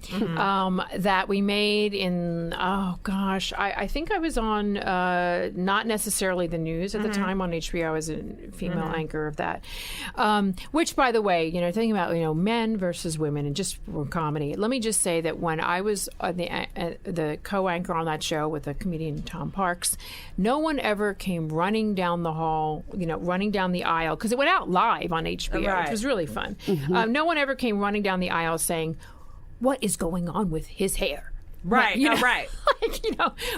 that we made in, I think I was on not necessarily the news at the time on HBO. I was a female anchor of that. Which, by the way, thinking about, men versus women and just for comedy, let me just say that when I was the co-anchor on that show with the comedian Tom Parks, no one ever came running down the hall, running down the aisle, because it went out live on HBO, which was really fun. No one ever came running down the aisle saying, "What is going on with his hair?" Right, right.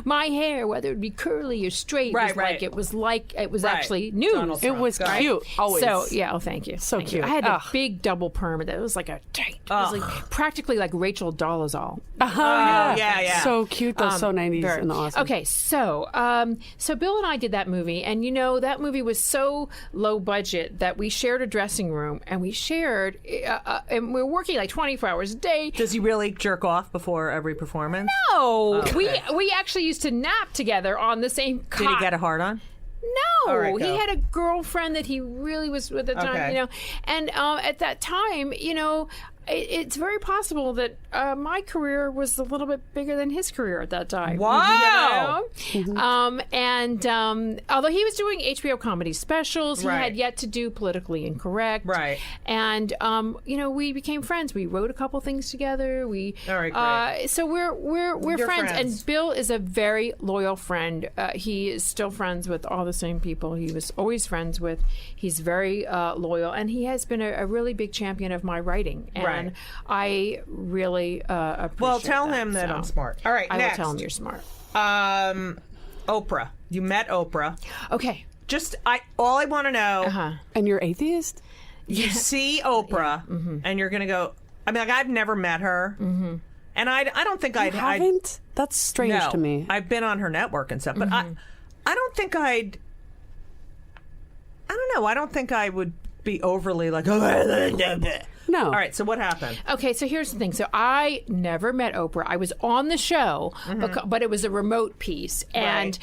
My hair, whether it be curly or straight, it was actually news. It was cute, always. So, thank you. So cute. I had a big double perm that was like it was like practically like Rachel Dolezal. Yeah. So cute, though, so 90s and awesome. Okay, so Bill and I did that movie, and that movie was so low budget that we shared a dressing room, and we shared, and we were working like 24 hours a day. Does he really jerk off before every performance? No, we actually used to nap together on the same cot. Did he get a hard on? No, right, he had a girlfriend that he really was with at the time, and at that time, it's very possible that my career was a little bit bigger than his career at that time. Wow! And although he was doing HBO comedy specials, he had yet to do Politically Incorrect. Right. And we became friends. We wrote a couple things together. We all right, great. So we're friends. And Bill is a very loyal friend. He is still friends with all the same people he was always friends with. He's very loyal, and he has been a really big champion of my writing. And I really appreciate Well, tell him that so I'm smart. All right, I next. will tell him you're smart. Oprah. You met Oprah. Okay. All I want to know. And you're atheist? You see Oprah, and you're going to go. I mean, like, I've never met her, and I don't think I haven't. That's strange to me. I've been on her network and stuff, but I don't think I don't know. I don't think I would be overly like. No. All right, so what happened? Okay, so here's the thing. So I never met Oprah. I was on the show, but it was a remote piece. And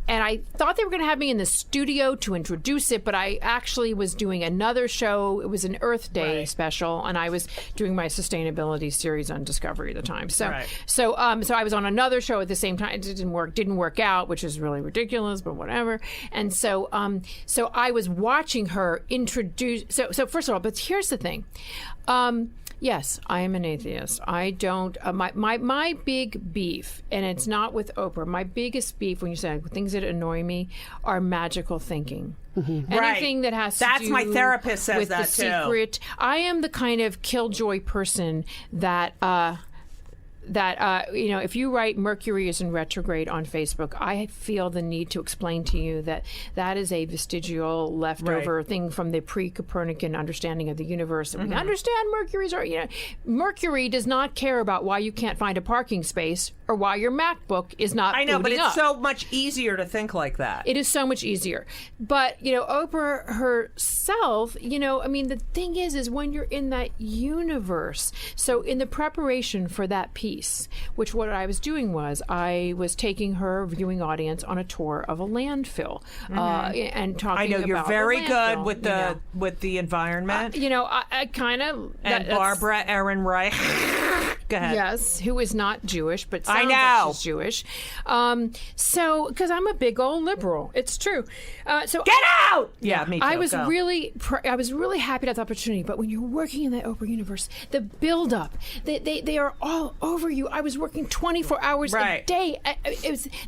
I thought they were going to have me in the studio to introduce it, but I actually was doing another show. It was an Earth Day special, and I was doing my sustainability series on Discovery at the time. So I was on another show at the same time. It didn't work out, which is really ridiculous, but whatever. And so I was watching her introduce. So first of all, but here's the thing. Yes, I am an atheist. I don't. My big beef, and it's not with Oprah. My biggest beef, when you say things that annoy me, are magical thinking. Anything that has to do my therapist says with that the too. secret. I am the kind of killjoy person that. If you write Mercury is in retrograde on Facebook, I feel the need to explain to you that is a vestigial leftover thing from the pre-Copernican understanding of the universe. And we understand Mercury does not care about why you can't find a parking space or why your MacBook is not I know, but booting it's up. so much easier to think like that. It is so much easier. But, Oprah herself, the thing is when you're in that universe, so in the preparation for that piece, which what I was doing was I was taking her viewing audience on a tour of a landfill and talking about I know you're very the good landfill, with the environment. I kind of... And Barbara Ehrenreich. Go ahead. Yes, who is not Jewish, but sounds I know. like she's Jewish. Because I'm a big old liberal. It's true. So Get out! Yeah, me too. I was Go. really happy to have the opportunity. But when you're working in that Oprah universe, the build-up, they are all over you. I was working 24 hours a day.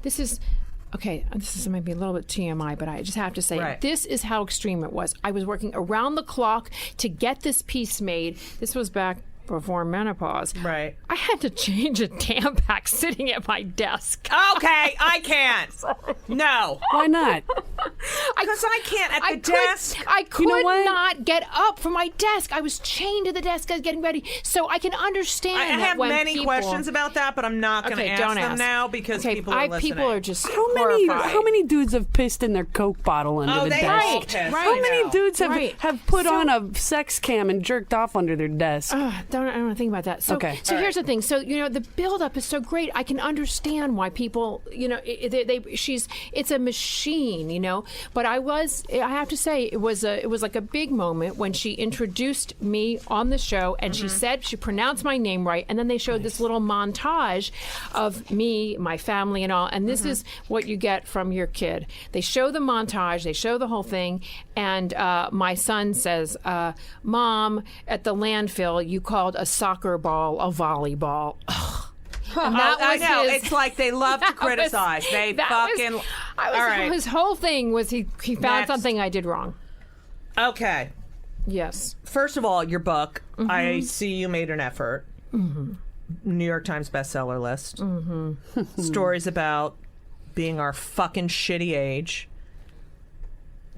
This is maybe a little bit TMI, but I just have to say this is how extreme it was. I was working around the clock to get this piece made. This was back before menopause. Right. I had to change a Tampax sitting at my desk. Okay, I can't. No. Why not? Because I can't at the desk. I could know what? not get up from my desk. I was chained to the desk. I was getting ready. So I can understand I that have when many people, questions about that, but I'm not going to ask don't them ask. now because people are listening. People are just How many dudes have pissed in their Coke bottle under the they desk? all piss. How many dudes have put So- on a sex cam and jerked off under their desk? I don't want to think about that. So, Okay. So here's the thing. So the buildup is so great. I can understand why people, it's a machine, But I have to say, it was like a big moment when she introduced me on the show, and she pronounced my name right, and then they showed this little montage of me, my family, and all. And this is what you get from your kid. They show the montage, they show the whole thing, and my son says, "Mom, at the landfill, you called a soccer ball a volleyball." And that I was know. his- It's like they love to criticize. All right. His whole thing was he found Next. something I did wrong. Okay. Yes. First of all, your book, I see you made an effort. New York Times bestseller list. Stories about being our fucking shitty age.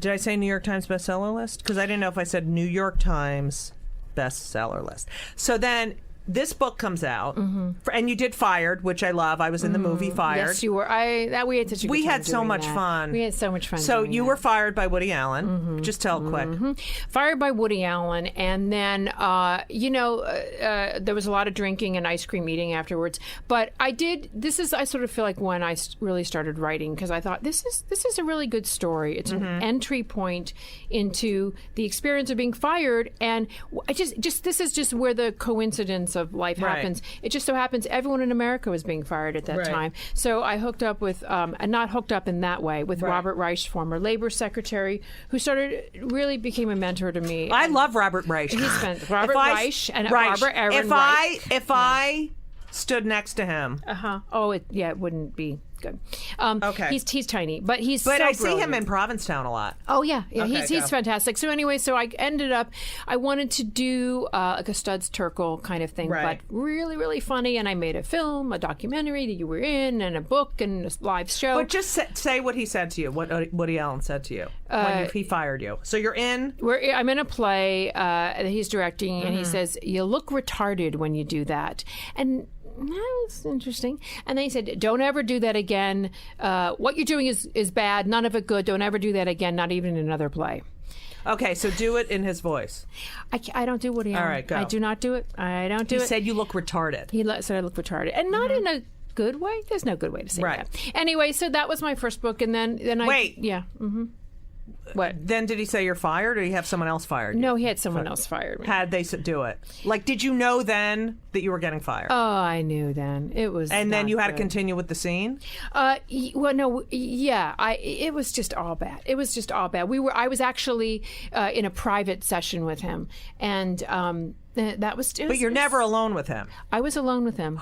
Did I say New York Times bestseller list? Because I didn't know if I said New York Times bestseller list. So then this book comes out, and you did Fired, which I love. I was in the movie Fired. Yes, you were. We had such a good We time had so doing much that. fun. We had so much fun. So doing you that. were fired by Woody Allen. Just tell quick. Fired by Woody Allen, and then there was a lot of drinking and ice cream eating afterwards. But I sort of feel like when I really started writing, because I thought this is a really good story. It's an entry point into the experience of being fired, and I just this is just where the coincidence of life happens. It just so happens everyone in America was being fired at that time. So I hooked up with, and not hooked up in that way, with Robert Reich, former labor secretary, who really became a mentor to me. I love Robert Reich. He spent Robert Reich and Barbara Aaron If I stood next to him. Oh, it wouldn't be good. Okay. He's tiny, but he's But so I see him brilliant. in Provincetown a lot. Oh yeah, Okay, he's go. fantastic. So anyway, I wanted to do like a Studs Terkel kind of thing, Right. but really, really funny. And I made a film, a documentary that you were in, and a book and a live show. But just say what he said to you, what Woody Allen said to you when he fired you. So you're in. I'm in a play that he's directing, and he says, "You look retarded when you do that." And that was interesting. And then he said, "Don't ever do that again. What you're doing is bad. None of it good. Don't ever do that again. Not even in another play." Okay, so do it in his voice. I don't do Woody Allen. All right, go. I do not do it. I don't do He it. said you look retarded. He said I look retarded, and not in a good way. There's no good way to say Right. that. Anyway, so that was my first book, and then Wait. yeah. What? Then did he say you're fired, or you have someone else fired you? No, he had someone else fired me. Had they do it? Like, did you know then that you were getting fired? Oh, I knew then. It was. And then not you had to good. continue with the scene? Well, no, yeah. It was just all bad. It was just all bad. I was actually in a private session with him, and That was. But you're never alone with him. I was alone with him.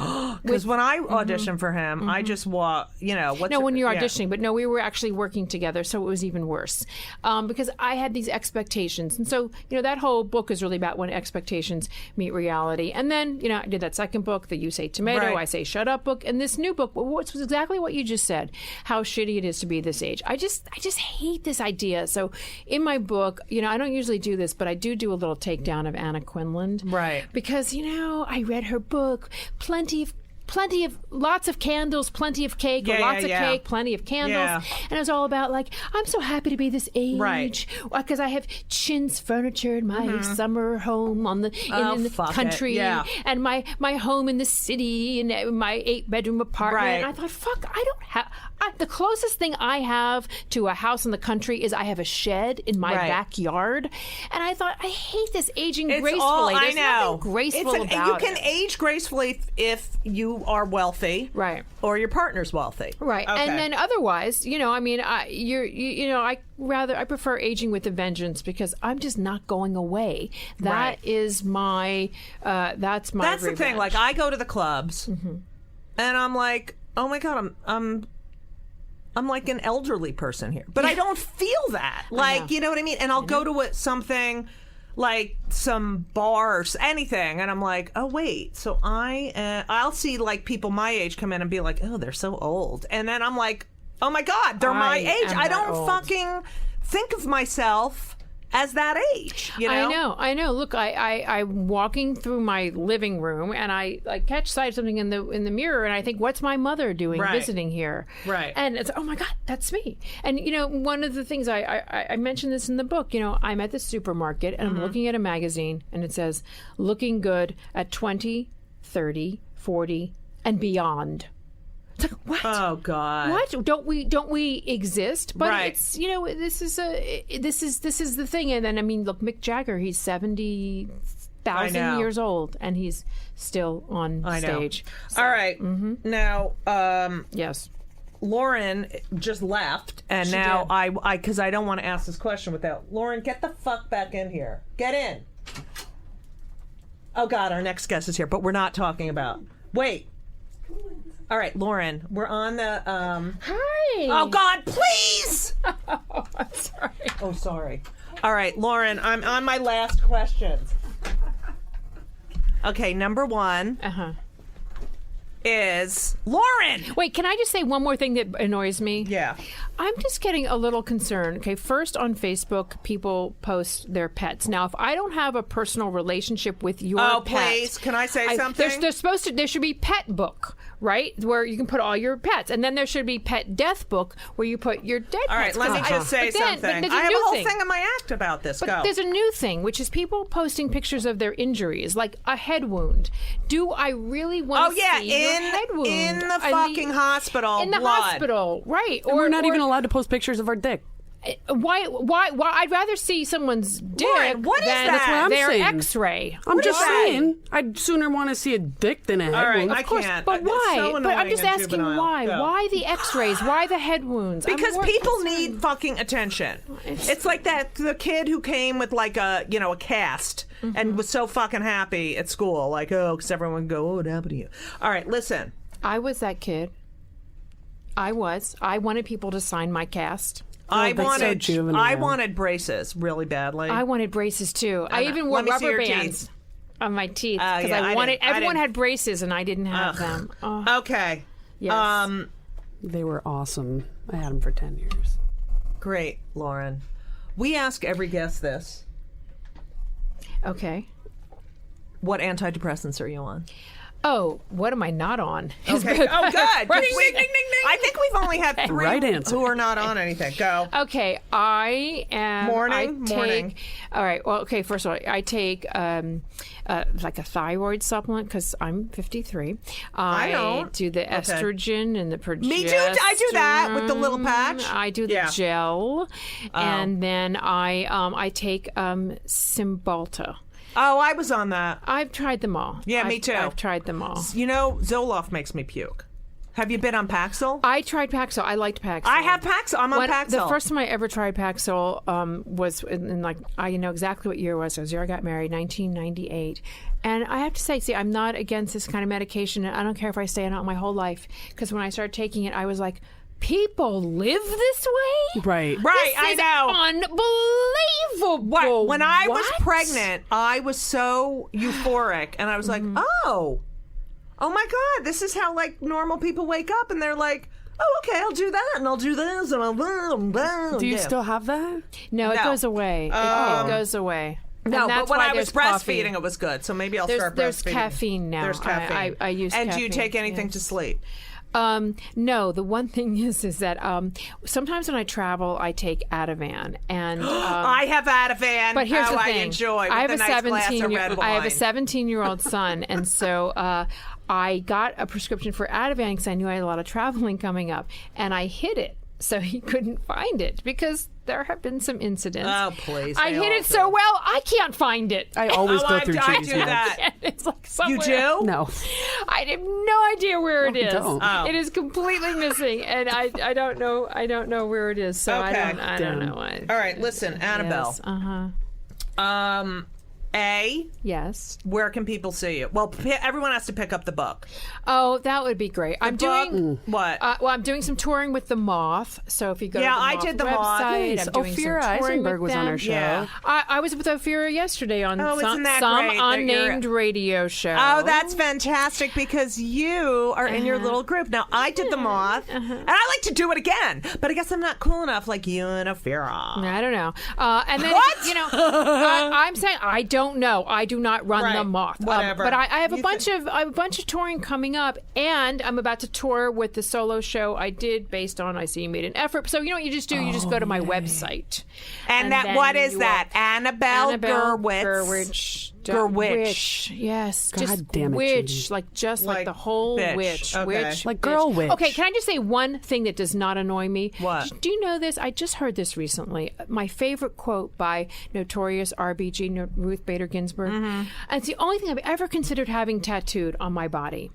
Because when I auditioned for him, I just when you're auditioning, but no, we were actually working together, so it was even worse. Because I had these expectations, and so that whole book is really about when expectations meet reality. And then I did that second book, the You Say Tomato, Right. I Say Shut Up book, and this new book, which was exactly what you just said, how shitty it is to be this age. I just hate this idea. So in my book, I don't usually do this, but I do a little takedown of Anna Quinlan. Right. Because, I read her book, lots of candles, plenty of cake, lots of cake, plenty of candles. And it was all about I'm so happy to be this age. Right. Because I have chintz furniture in my summer home in the country. And my home in the city and my 8-bedroom apartment. Right. And I thought, fuck, I don't have... the closest thing I have to a house in the country is I have a shed in my backyard. And I thought, I hate this aging gracefully. There's nothing graceful about it. You can age gracefully if you are wealthy. Right. Or your partner's wealthy. Right. Okay. And then otherwise, I prefer aging with a vengeance because I'm just not going away. That is my that's my That's revenge. the thing. I go to the clubs and I'm like, oh my God, I'm like an elderly person here. But I don't feel that. You know what I mean? And I'll go to something like some bars, anything, and I'm like, oh wait, so I'll see people my age come in and be like, oh, they're so old, and then I'm like, oh my God, they're my age. I don't fucking think of myself as that age. I know. Look, I'm walking through my living room and I catch sight of something in the mirror and I think, what's my mother doing visiting here? Right. And it's, oh my God, that's me. And one of the things I mentioned this in the book. I'm at the supermarket and I'm looking at a magazine and it says looking good at 20, 30, 40 and beyond. It's like, what? Oh God! What? Don't we exist? But it's this is the thing. And then look, Mick Jagger, he's 70,000 years old, and he's still on stage. So. All right, now yes, Lauren just left, and she now did. because I don't want to ask this question without Lauren. Get the fuck back in here. Get in. Oh God, our next guest is here, but we're not talking about. Wait. All right, Lauren, we're on the... Hi! Oh, God, please! Oh, I'm sorry. Oh, sorry. All right, Lauren, I'm on my last questions. Okay, number one is... Lauren! Wait, can I just say one more thing that annoys me? Yeah. I'm just getting a little concerned. Okay, first on Facebook, people post their pets. Now, if I don't have a personal relationship with your pet... Oh, please, can I say something? There should be pet book, right? Where you can put all your pets. And then there should be pet death book where you put your dead all pets. All right, let me just say something. I have a whole thing in my act about this. But there's a new thing, which is people posting pictures of their injuries, like a head wound. Do I really want to see your head wound? In the fucking hospital. In the hospital, right. Or we're not even allowed to post pictures of our dick. Why? I'd rather see someone's dick Lauren, what is than that? their X-ray. I'm just saying. I'd sooner want to see a dick than a head wound. I can't. But why? So but I'm just asking why. Go. Why the X-rays? Why the head wounds? Because people need fucking attention. It's like the kid who came with a cast and was so fucking happy at school, because everyone would go, oh, what happened to you? All right, listen. I was that kid. I wanted people to sign my cast. I wanted braces really badly. I wanted braces too. I even wore rubber bands on my teeth because everyone had braces and I didn't have them. Oh. Okay. Yes. They were awesome. I had them for 10 years. Great, Lauren. We ask every guest this. Okay. What antidepressants are you on? Oh, what am I not on? Okay. Oh, good. Ding, ding, ding, ding. I think we've only had 3 right answer. who are not on anything. Go. Okay, I am... Morning. All right, well, okay, first of all, I take like a thyroid supplement because I'm 53. I don't. Do the estrogen and the progesterone. Me too. I do that with the little patch. I do the gel. And then I take Cymbalta. Oh, I was on that. I've tried them all. Yeah, me too. I've tried them all. Zoloft makes me puke. Have you been on Paxil? I tried Paxil. I liked Paxil. I have Paxil. I'm on Paxil. The first time I ever tried Paxil was in like, I know exactly what year it was. I was the year I got married, 1998. And I have to say, I'm not against this kind of medication. And I don't care if I stay on it my whole life. Because when I started taking it, I was like, people live this way? Right. Right, I know. Unbelievable. When I was pregnant, I was so euphoric. And I was like, oh my God, this is how like normal people wake up, and they're like, oh, okay, I'll do that, and I'll do this, and I'll Do you still have that? No, it goes away. It goes away. No, but when I was coffee. breastfeeding, it was good. So maybe I'll start breastfeeding. There's caffeine now. There's caffeine. I use And caffeine. do you take anything to sleep? No, the one thing is that sometimes when I travel, I take Ativan, and I have Ativan. But here's the thing: I enjoy. I have with a a nice glass of 17. red I have a wine. 17-year-old son, and so I got a prescription for Ativan because I knew I had a lot of traveling coming up, and I hid it so he couldn't find it because there have been some incidents. Oh, please. I they hid all it so do. well, I can't find it. I always go through I Judy's do meds. that. It's like somewhere. You do? No. I have no idea where it is. don't. Oh. It is completely missing, and I don't know where it is. So Okay. I don't know. All right, listen, Annabelle. Yes. Yes. Where can people see you? Well, everyone has to pick up the book. Oh, that would be great. I'm doing What? well, I'm doing some touring with the Moth. So if you go Yeah, to the I Moth did the Moth. website, Nice. I'm doing Ophira some touring Eisenberg with was on them. our show. Yeah. I was with Ophira yesterday on Oh, isn't that some great that you're- unnamed radio show. Oh, that's fantastic because you are in your little group. Now, I did the Moth, and I like to do it again, but I guess I'm not cool enough like you and Ophira. I don't know. And then, What? you know, I'm saying I don't know. I do not run Right. the Moth. Whatever. But I have a You bunch of touring coming up, and I'm about to tour with the solo show I did based on I See You Made an Effort. So you know what you just do? You just go to my website. And then what is you that? Annabelle Gurwitch. Gurwitch. Yes. God just damn it, witch. Judy. Like just Like like the whole bitch. witch. Okay. Witch. Like bitch. girl witch. Okay, can I just say one thing that does not annoy me? What? Do you know this? I just heard this recently. My favorite quote by notorious RBG Ruth Bader Ginsburg. And it's the only thing I've ever considered having tattooed on my body.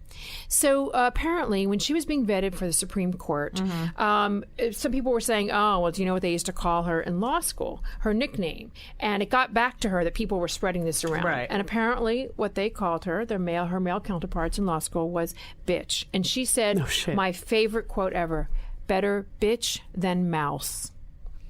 So apparently, when she was being vetted for the Supreme Court, some people were saying, "Oh, well, do you know what they used to call her in law school? Her nickname." And it got back to her that people were spreading this around. Right. And apparently, what they called her, her male counterparts in law school, was bitch. And she said, shit. my favorite quote ever: "Better bitch than mouse."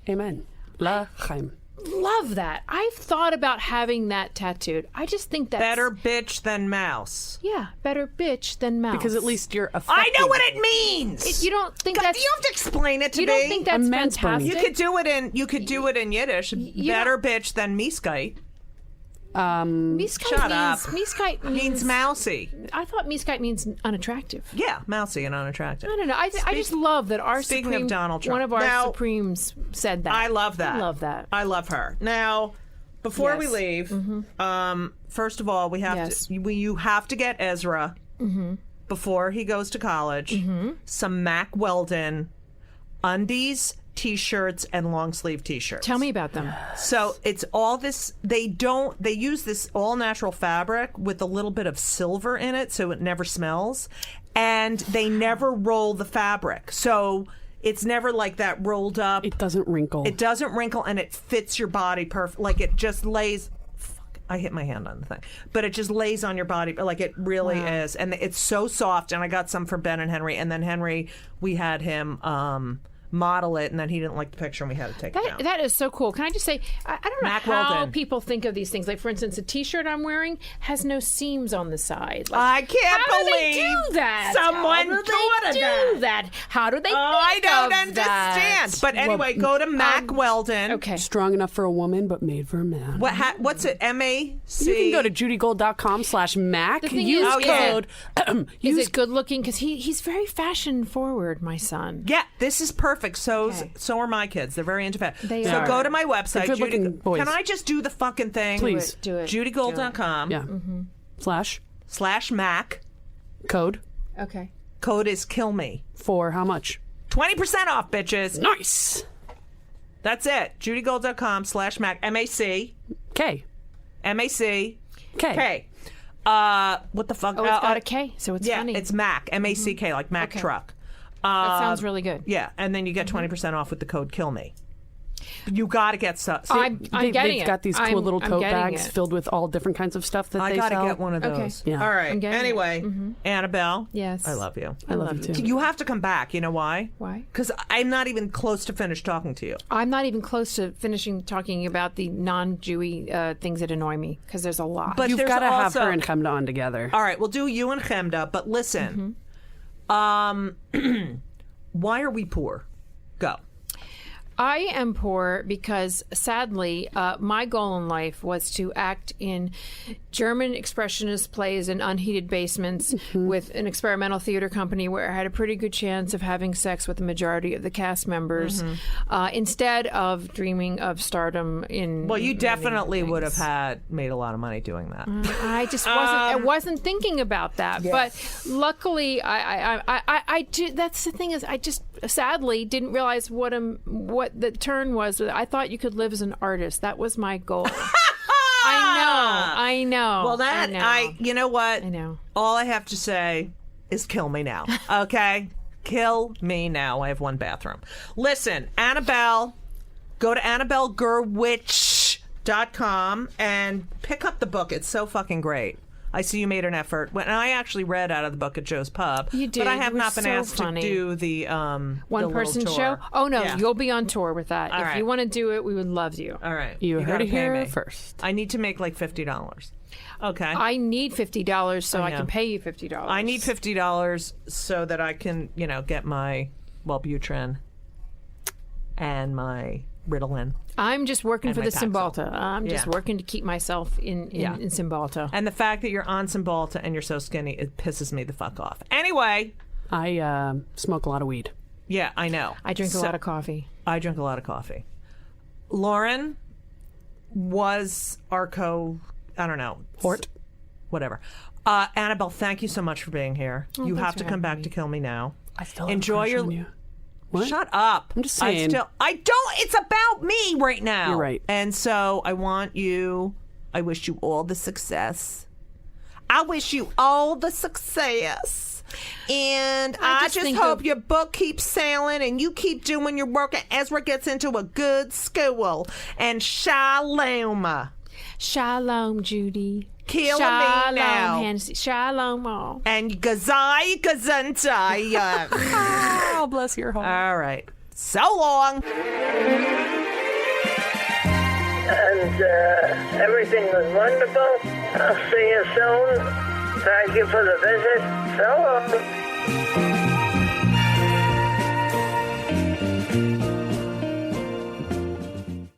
Amen. L'chaim. Love that. I've thought about having that tattooed. I just think that's Better bitch than mouse. Yeah, better bitch than mouse. Because at least you're effective. I know what it means. You don't think God, that's you have to explain it to you me. don't think that's Immense burning. fantastic? You could do it in Yiddish. Better bitch than miskite. Miskite Shut up. Miskite Means mousy. I thought miskite means unattractive. Yeah, mousy and unattractive. I don't know. I just love that our Speaking Supreme, of Donald Trump. one of our Now- Supremes said that. I love that. I love that. I love her. Now, before we Yes. leave, first of all, we have Yes. you have to get Ezra before he goes to college some Mack Weldon undies, t-shirts, and long sleeve t-shirts. Tell me about them. So it's all this. They use this all natural fabric with a little bit of silver in it, so it never smells, and they never roll the fabric, so it's never like that rolled up. It doesn't wrinkle. It doesn't wrinkle, and it fits your body perfect. Like it just lays. Fuck, I hit my hand on the thing, but it just lays on your body like it really is, and it's so soft. And I got some for Ben and Henry, and then Henry, we had him model it, and then he didn't like the picture, and we had to take it down. That is so cool. Can I just say, I don't know Mack how Weldon. people think of these things. Like, for instance, a T-shirt I'm wearing has no seams on the side. Like, I can't how believe do they do that? someone How do thought of they do that? How do they I think don't of understand. that? But anyway, go to Mack Weldon. Okay. Strong enough for a woman, but made for a man. What's it? MAC. You can go to judygold.com/Mac. The thing Use is, code. Is it good looking? Because he's very fashion forward, my son. Yeah, this is perfect. So are my kids. They're very into fashion. They so are. go to my website. They're good-looking boys. Can I just do the fucking thing? Please. Do it. JudyGold.com Yeah. /Mac. Code Okay. Code is kill me. for how much? 20% off, bitches. Nice. That's it. JudyGold.com /Mac. MAC. K. MAC. K. Okay. What the fuck? Oh, it's got a K, so it's funny. It's Mac, M-A-C-K, like Mac truck. That sounds really good. Yeah, and then you get 20% off with the code KILLME. You got to get stuff. I'm getting They've it. got these cool little tote getting bags it. filled with all different kinds of stuff that I they got to sell. get one of those. Okay. Yeah. All right. I'm getting it. Anyway, Annabelle. Yes. I love you. I love you too. You have to come back. You know why? Why? Because I'm not even close to finished talking to you. I'm not even close to finishing talking about the non-Jewy things that annoy me, because there's a lot. But You've there's got to have also- her and Chemda on together. All right, we'll do you and Chemda, but listen. Why are we poor? Go. I am poor because, sadly, my goal in life was to act in German expressionist plays in unheated basements with an experimental theater company where I had a pretty good chance of having sex with the majority of the cast members, instead of dreaming of stardom in. Well, you definitely things. would have made a lot of money doing that. I just wasn't. I wasn't thinking about that. But luckily, I did. That's the thing, is I just sadly didn't realize what the turn was. I thought you could live as an artist. That was my goal. I know. Well, you know what? I know. All I have to say is kill me now. Okay? Kill me now. I have one bathroom. Listen, Annabelle, go to AnnabelleGurwitch.com and pick up the book. It's so fucking great. I see you made an effort. When I actually read out of the book at Joe's Pub. You did. But I have It was not been so asked funny. to do the One-person little show? tour. Oh, no. Yeah. You'll be on tour with that. All if right. you want to do it, we would love you. All right. You heard gotta it pay here me. first. I need to make like $50. Okay. I need $50 so I know. can pay you $50. I need $50 so that I can, get my Wellbutrin and my Ritalin. I'm just working And for my the Paxil. Cymbalta. I'm just Yeah. working to keep myself in Cymbalta. And the fact that you're on Cymbalta and you're so skinny, it pisses me the fuck off. Anyway, I smoke a lot of weed. yeah, I know. I drink a lot of coffee. I drink a lot of coffee. Lauren was our I don't know. Hort. Whatever. Annabelle, thank you so much for being here. You thanks have for to come having back me. to Kill Me Now. I still have Enjoy a crush your. on you. What? Shut up. I'm just saying. I don't. It's about me right now. You're right. And so I wish you all the success. I wish you all the success. And I just just think hope of- your book keeps sailing and you keep doing your work and Ezra gets into a good school. And shalom. Shalom, Judy. Kill me Shalom, now. Hennessy. Shalom, all. And gazai gazantai. Oh, bless your heart. All right. So long. And everything was wonderful. I'll see you soon. Thank you for the visit. So long.